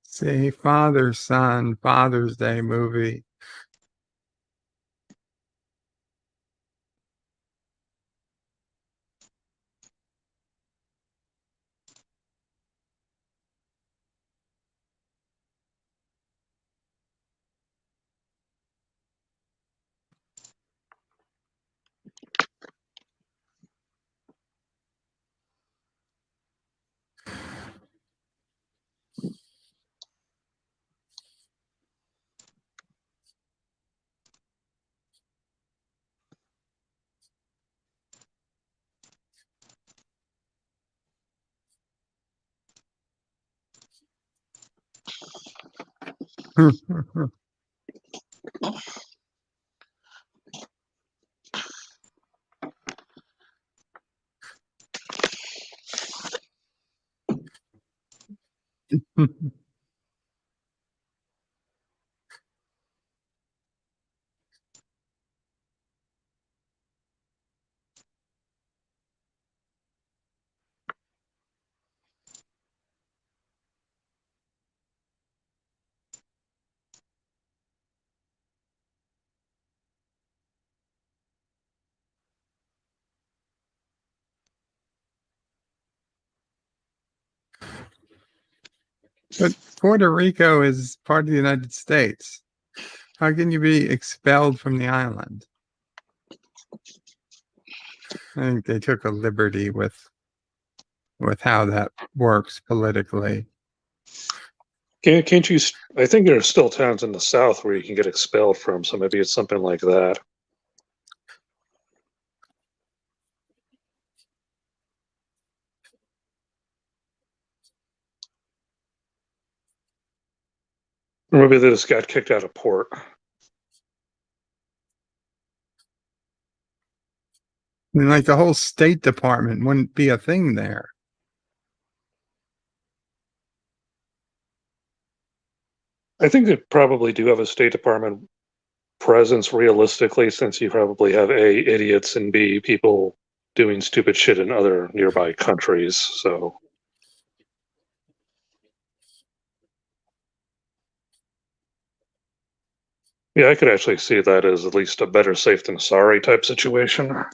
See, father, son, Father's Day movie. But Puerto Rico is part of the United States. How can you be expelled from the island? I think they took a liberty with how that works politically. Can't you? I think there are still towns in the South where you can get expelled from, so maybe it's something like that. Or maybe they just got kicked out of port. I mean, like the whole State Department wouldn't be a thing there. I think they probably do have a State Department presence realistically, since you probably have A, idiots, and B, people doing stupid shit in other nearby countries. So yeah, I could actually see that as at least a better safe than sorry type situation.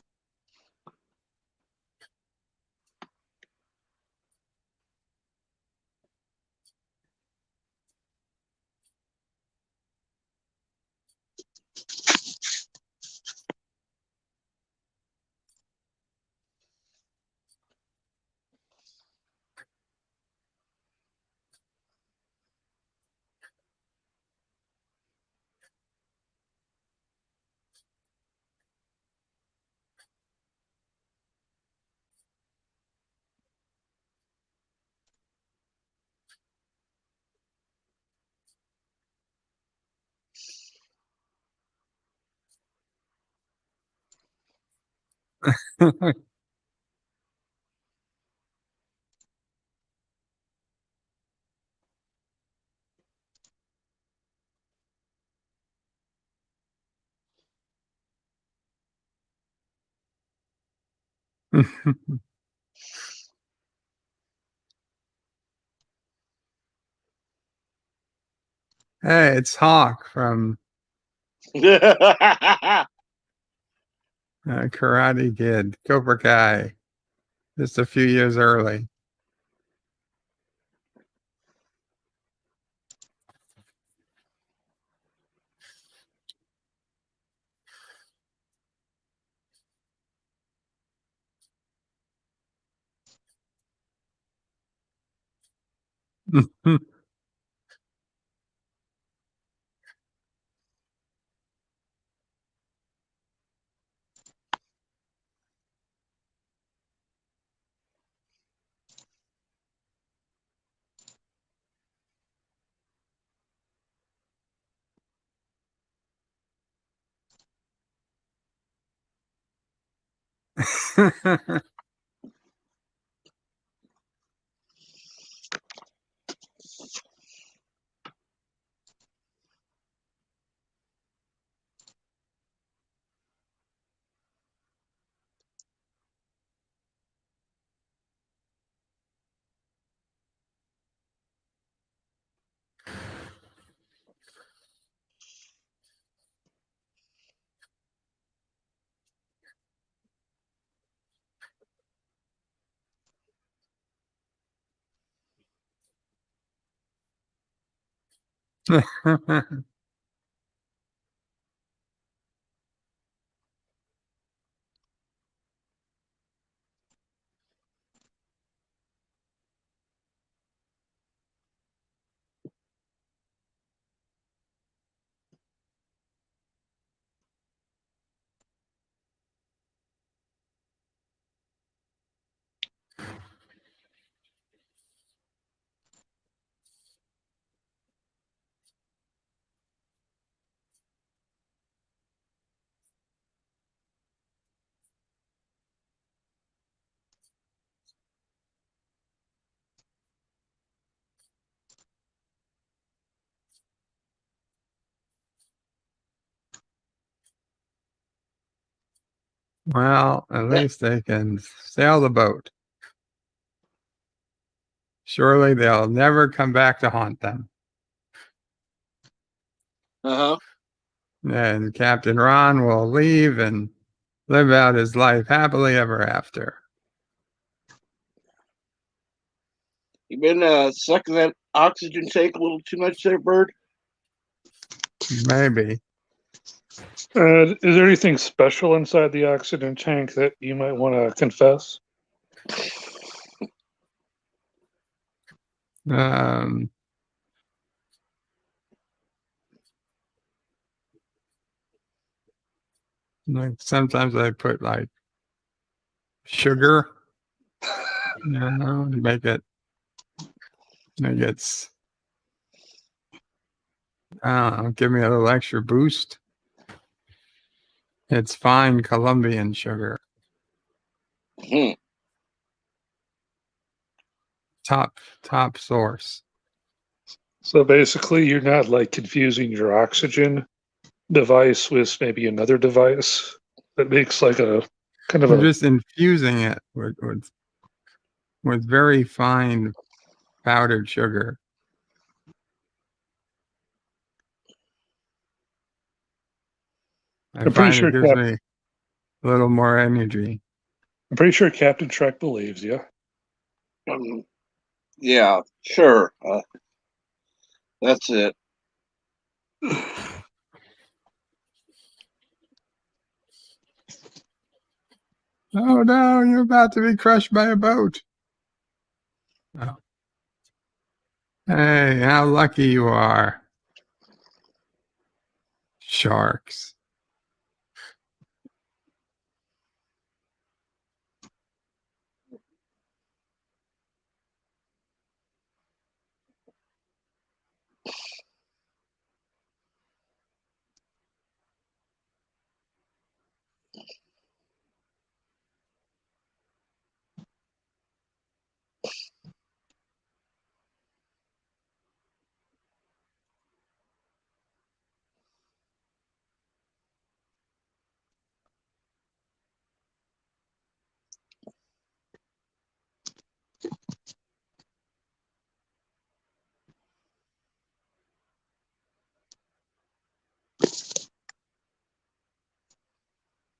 Hey, it's Hawk from Karate Kid, Cobra Kai, just a few years early. Well, at least they can sail the boat. Surely they'll never come back to haunt them. And Captain Ron will leave and live out his life happily ever after. You been sucking that oxygen tank a little too much there, Bird? Maybe. Is there anything special inside the oxygen tank that you might want to confess? Like sometimes I put like sugar, to make it. It's I don't know, give me a little extra boost. It's fine Colombian sugar. Top source. So basically, you're not like confusing your oxygen device with maybe another device that makes like a kind of We're a. just infusing it with very fine powdered sugar. I I'm pretty find sure it gives me a little more energy. I'm pretty sure Captain Trek believes you. Yeah, sure. That's it. Oh no, you're about to be crushed by a boat. Oh. Hey, how lucky you are. Sharks.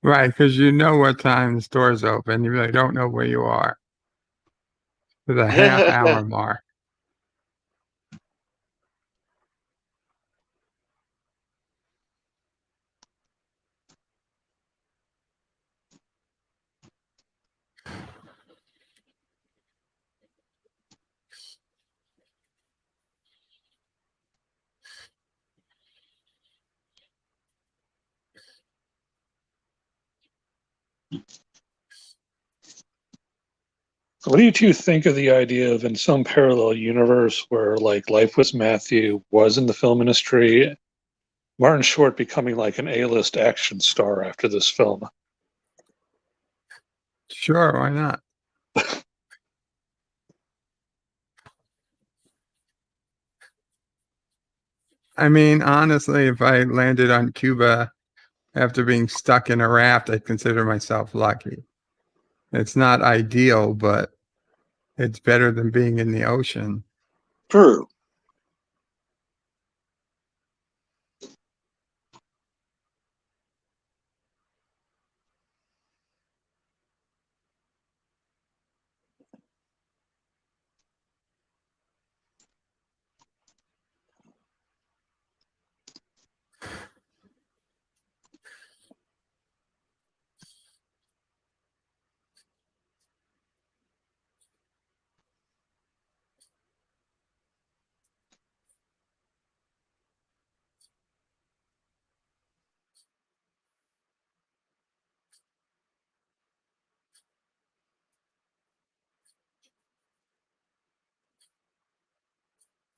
Right, because you know what time the store's open. You really don't know where you are. To the half-hour mark. What do you two think of the idea of in some parallel universe where like Life with Matthew was in the film industry, Martin Short becoming like an A-list action star after this film? Sure, why not? I mean, honestly, if I landed on Cuba after being stuck in a raft, I'd consider myself lucky. It's not ideal, but it's better than being in the ocean. True.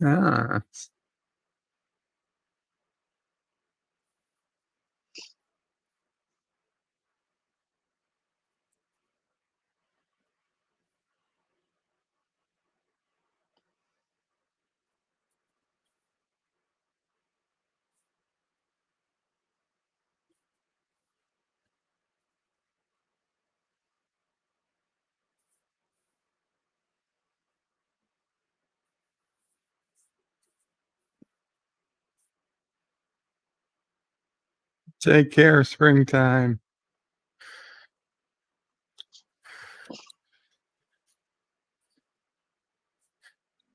Ah, take care, springtime.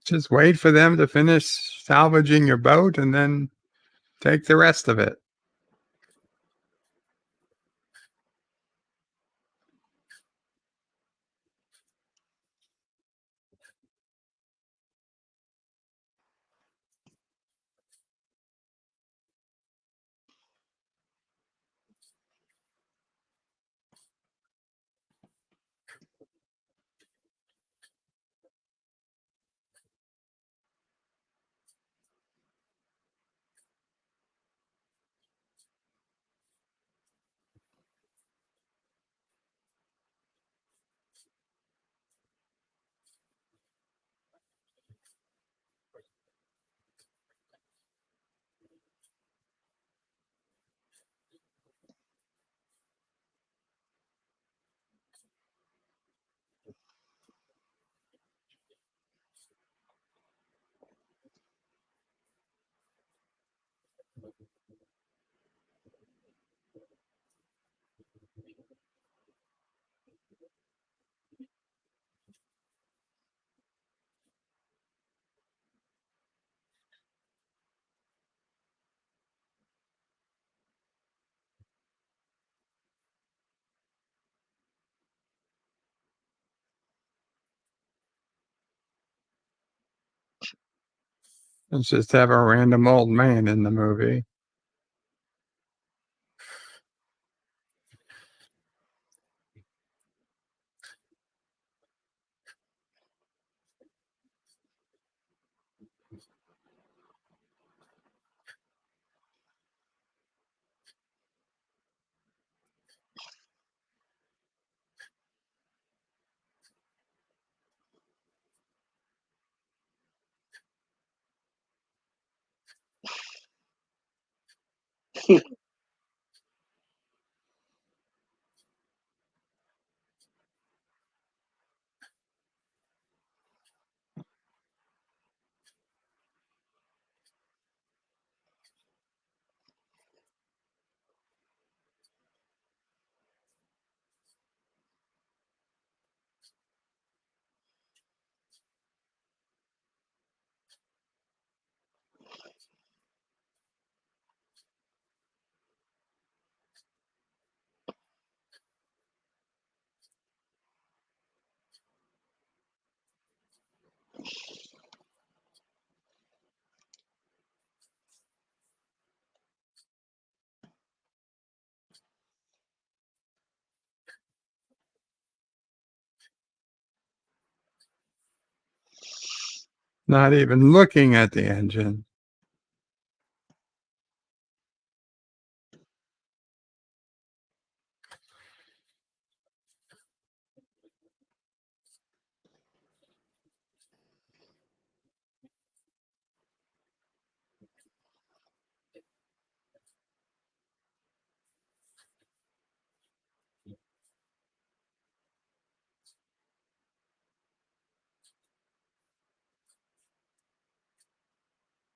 Just wait for them to finish salvaging your boat and then take the rest of it. Let's just have a random old man in the movie. Not even looking at the engine.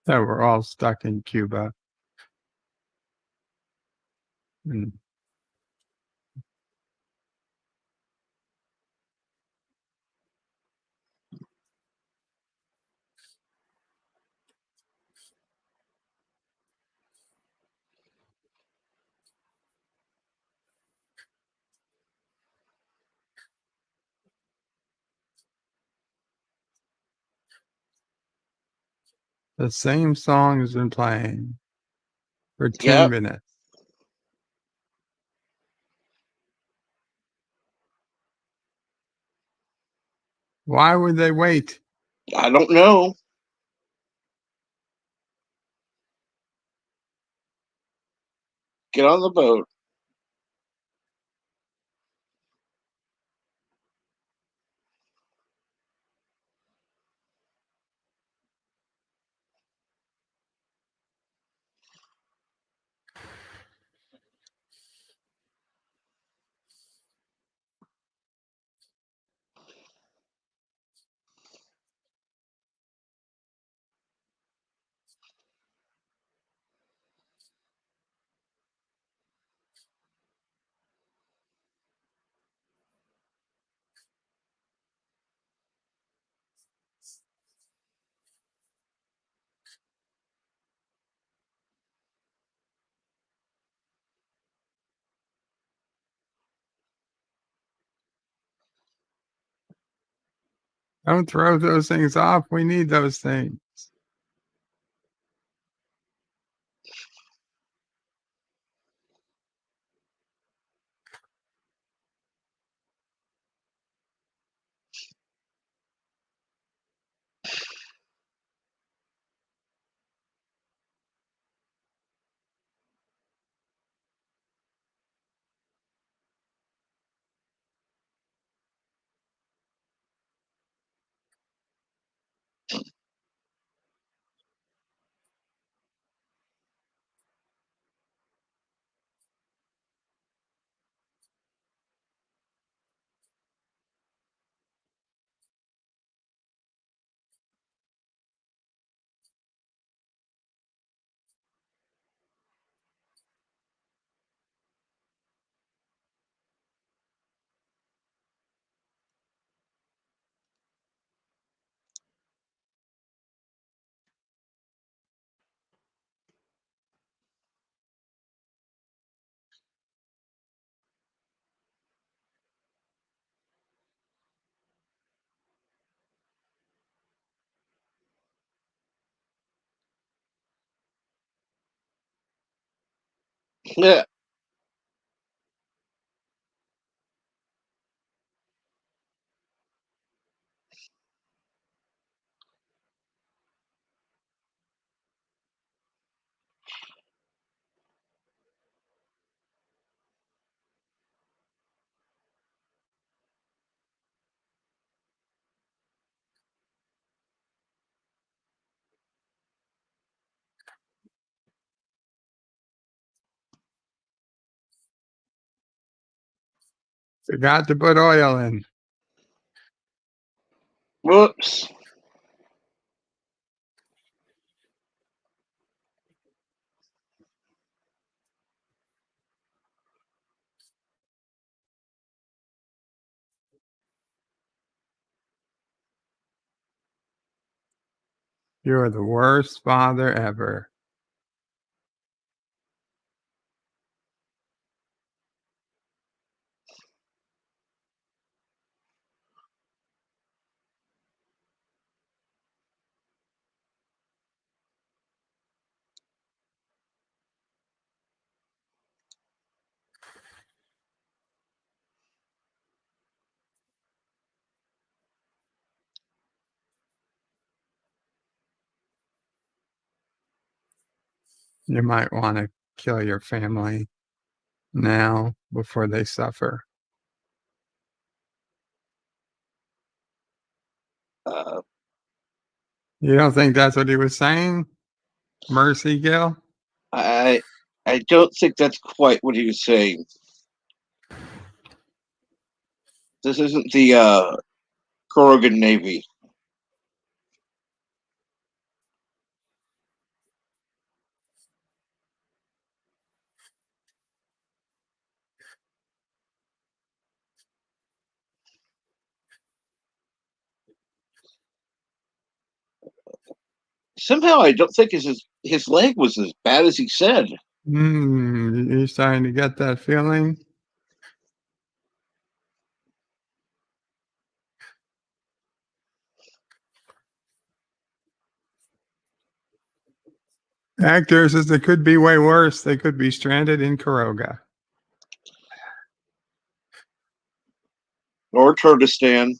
That we're all stuck in Cuba. And the same song has been playing for 10 Yep. minutes. Why would they wait? I don't know. Get on the boat. Don't throw those things off. We need those things. Yeah. Forgot to put oil in. Whoops. You're the worst father ever. You might want to kill your family now before they suffer. You don't think that's what he was saying? Mercy, Gil? I don't think that's quite what he was saying. This isn't the Corrigan Navy. Somehow I don't think his leg was as bad as he said. You're starting to get that feeling? Actor says it could be way worse. They could be stranded in Karoga. Or Kurdistan.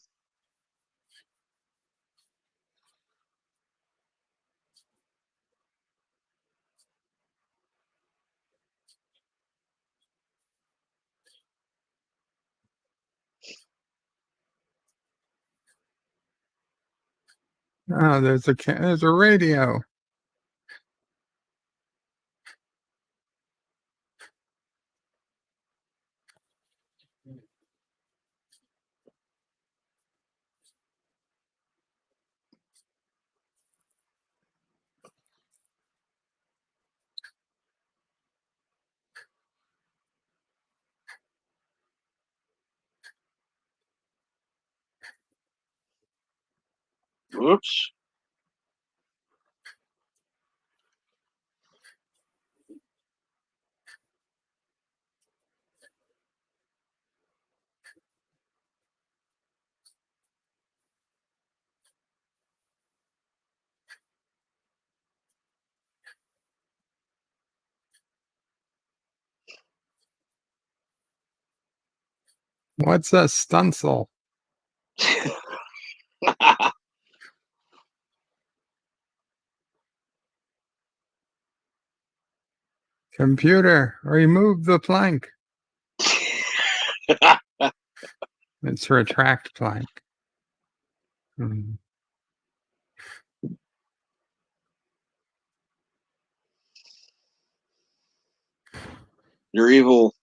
Oh, there's a radio. Oops. What's a stunsel? Computer, remove the plank. It's retract plank. You're evil.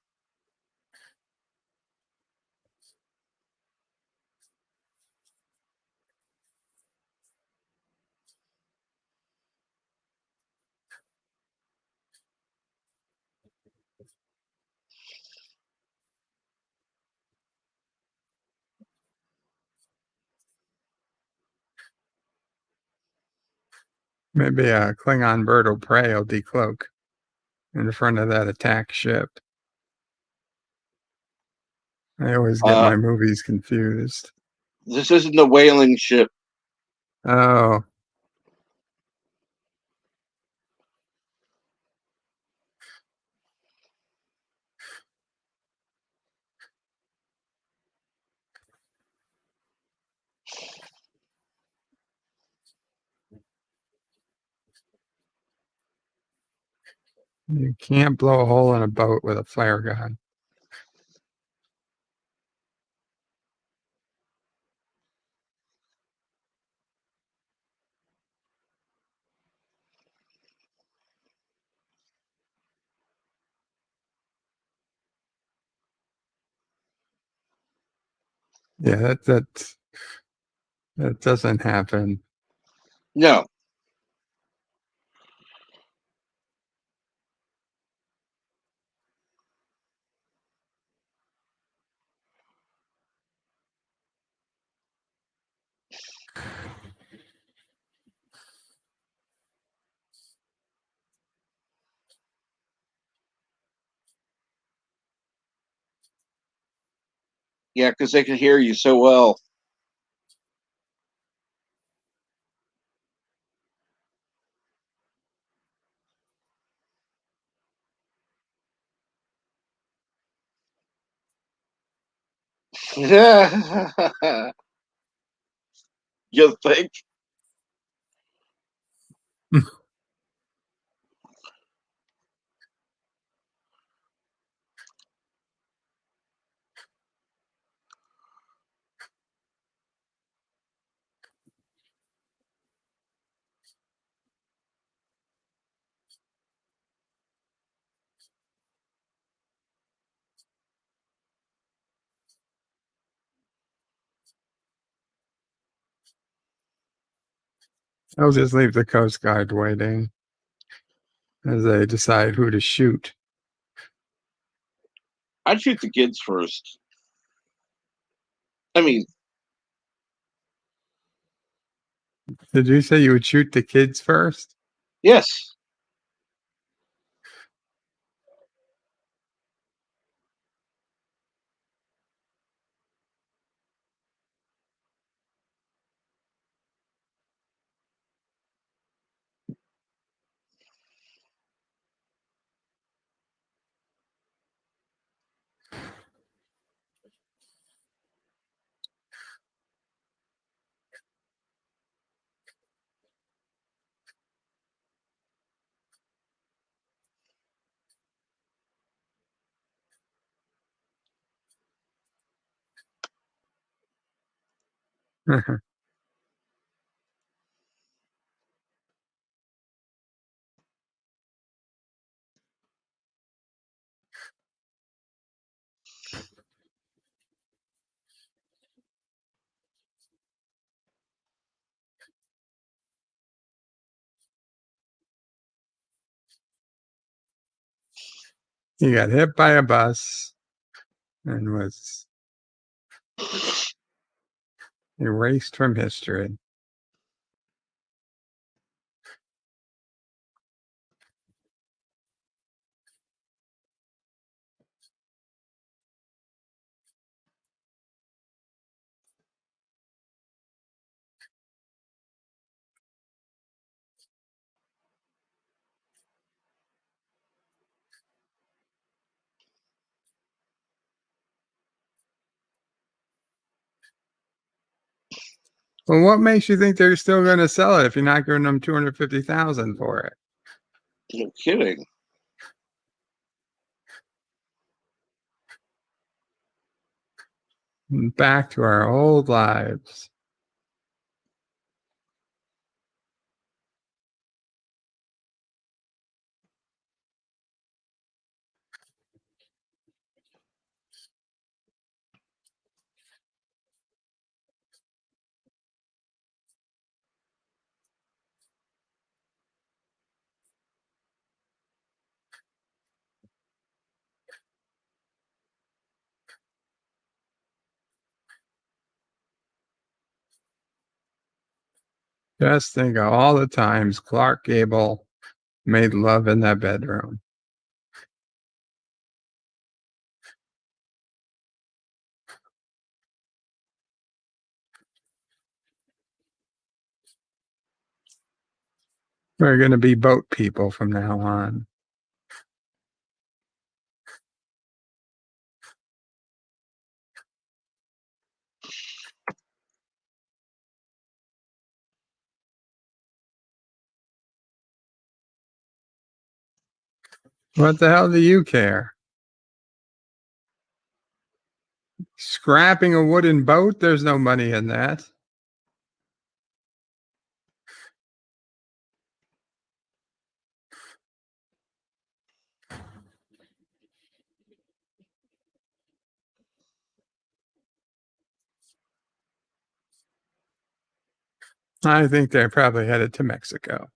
Maybe a Klingon bird of prey will decloak in front of that attack ship. I always get my movies confused. This isn't the whaling ship. Oh. You can't blow a hole in a boat with a flare gun. Yeah, that doesn't happen. No. Yeah, because they can hear you so well. You think? I'll just leave the Coast Guard waiting as they decide who to shoot. I'd shoot the kids first. I mean, Did you say you would shoot the kids first? yes. He got hit by a bus and was erased from history. Well, what makes you think they're still going to sell it if you're not giving them $250,000 for it? No kidding. Back to our old lives. Just think of all the times Clark Gable made love in that bedroom. We're going to be boat people from now on. What the hell do you care? Scrapping a wooden boat? There's no money in that. I think they're probably headed to Mexico.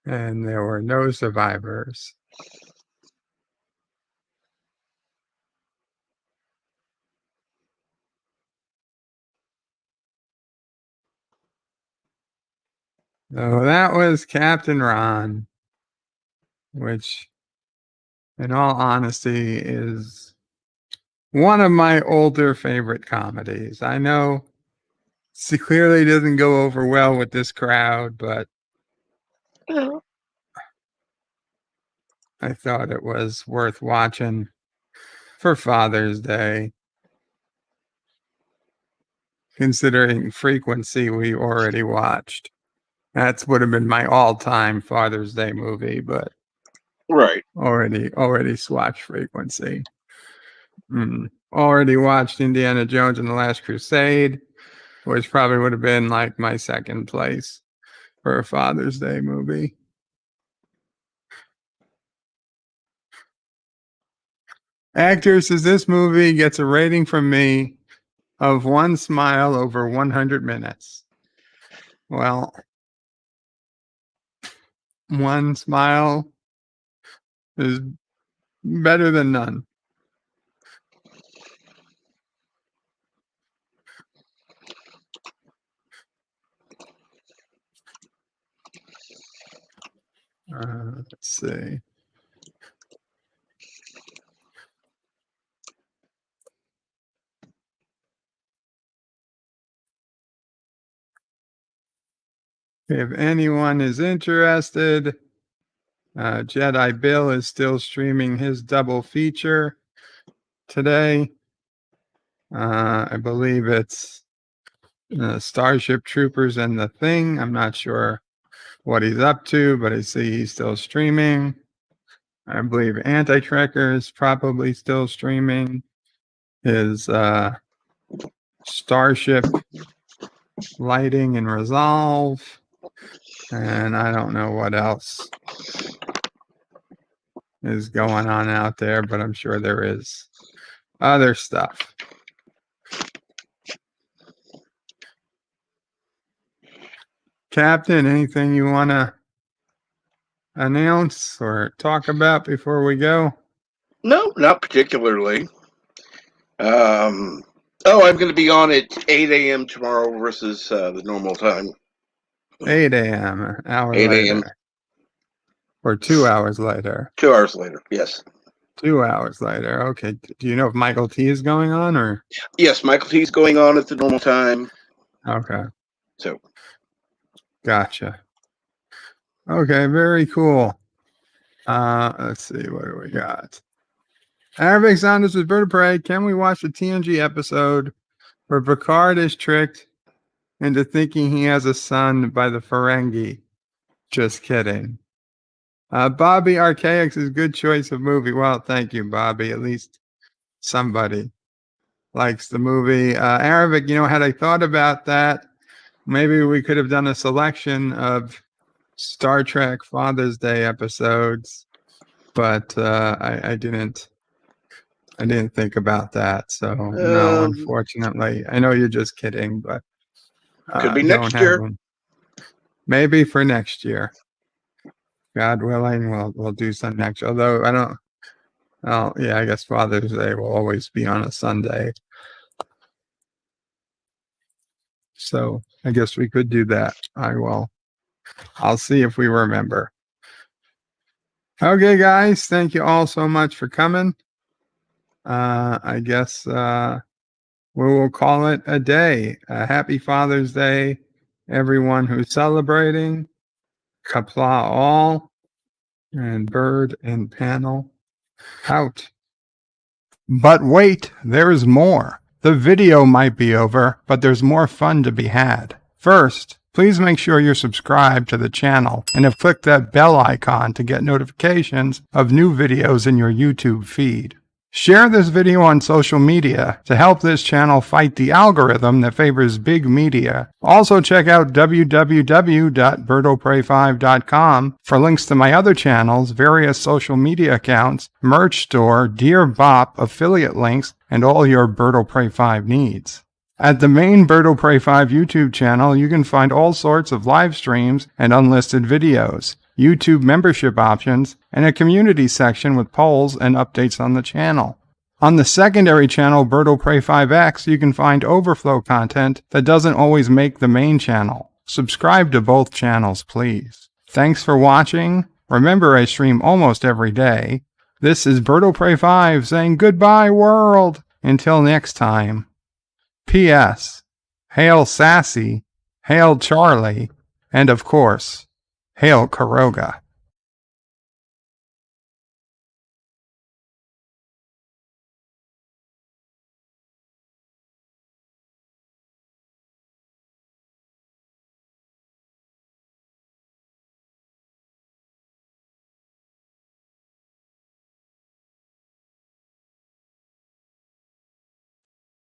And there were no survivors. So that was Captain Ron, which, in all honesty, is one of my older favorite comedies. I know it clearly doesn't go over well with this crowd, but I thought it was worth watching for Father's Day. Considering frequency we already watched. That would have been my all-time Father's Day movie, but Right. already swatched frequency. Already watched Indiana Jones and the Last Crusade, which probably would have been like my second place for a Father's Day movie. Actor says this movie gets a rating from me of 1 smile over 100 minutes. Well, 1 smile is better than none. Let's see. If anyone is interested, Jedi Bill is still streaming his double feature today. I believe it's Starship Troopers and The Thing. I'm not sure what he's up to, but I see he's still streaming. I believe Anti-Trekker is probably still streaming his Starship Lighting and Resolve. And I don't know what else is going on out there, but I'm sure there is other stuff. Captain, anything you want to announce or talk about before we go? No, not particularly. I'm going to be on at 8 a.m. tomorrow versus the normal time. 8 a.m., an hour 8 later. a.m. Or 2 hours later. 2 hours later, yes. 2 hours later. Okay. Do you know if Michael T is going on or? Yes, Michael T is going on at the normal time. Okay. So. Gotcha. Okay, very cool. Let's see, what do we got? Arabic Saunders with Bird of Prey. Can we watch the TNG episode where Picard is tricked into thinking he has a son by the Ferengi? Just kidding. Bobby Archaics is good choice of movie. Well, thank you, Bobby. At least somebody likes the movie. Arabic, had I thought about that, maybe we could have done a selection of Star Trek Father's Day episodes, but I didn't think about that. So no, unfortunately. I know you're just kidding, but could be next year. Maybe for next year. God willing, we'll do some next. Although I don't. Oh yeah, I guess Father's Day will always be on a Sunday. So I guess we could do that. I'll see if we remember. Okay, guys, thank you all so much for coming. I guess we will call it a day. Happy Father's Day, everyone who's celebrating. Qapla all, and Bird and Panel out. But wait, there's more. The video might be over, but there's more fun to be had. First, please make sure you're subscribed to the channel and have clicked that bell icon to get notifications of new videos in your YouTube feed. Share this video on social media to help this channel fight the algorithm that favors big media. Also check out www.birdoprey5.com for links to my other channels, various social media accounts, merch store, Dear Bop, affiliate links, and all your Bird of Prey 5 needs. At the main Bird of Prey 5 YouTube channel, you can find all sorts of live streams and unlisted videos, YouTube membership options, and a community section with polls and updates on the channel. On the secondary channel, Bird of Prey 5X, you can find overflow content that doesn't always make the main channel. Subscribe to both channels, please. Thanks for watching. Remember, I stream almost every day. This is Bird of Prey 5 saying goodbye, world! Until next time, P.S. Hail Sassy, Hail Charlie, and of course, Hail Karoga.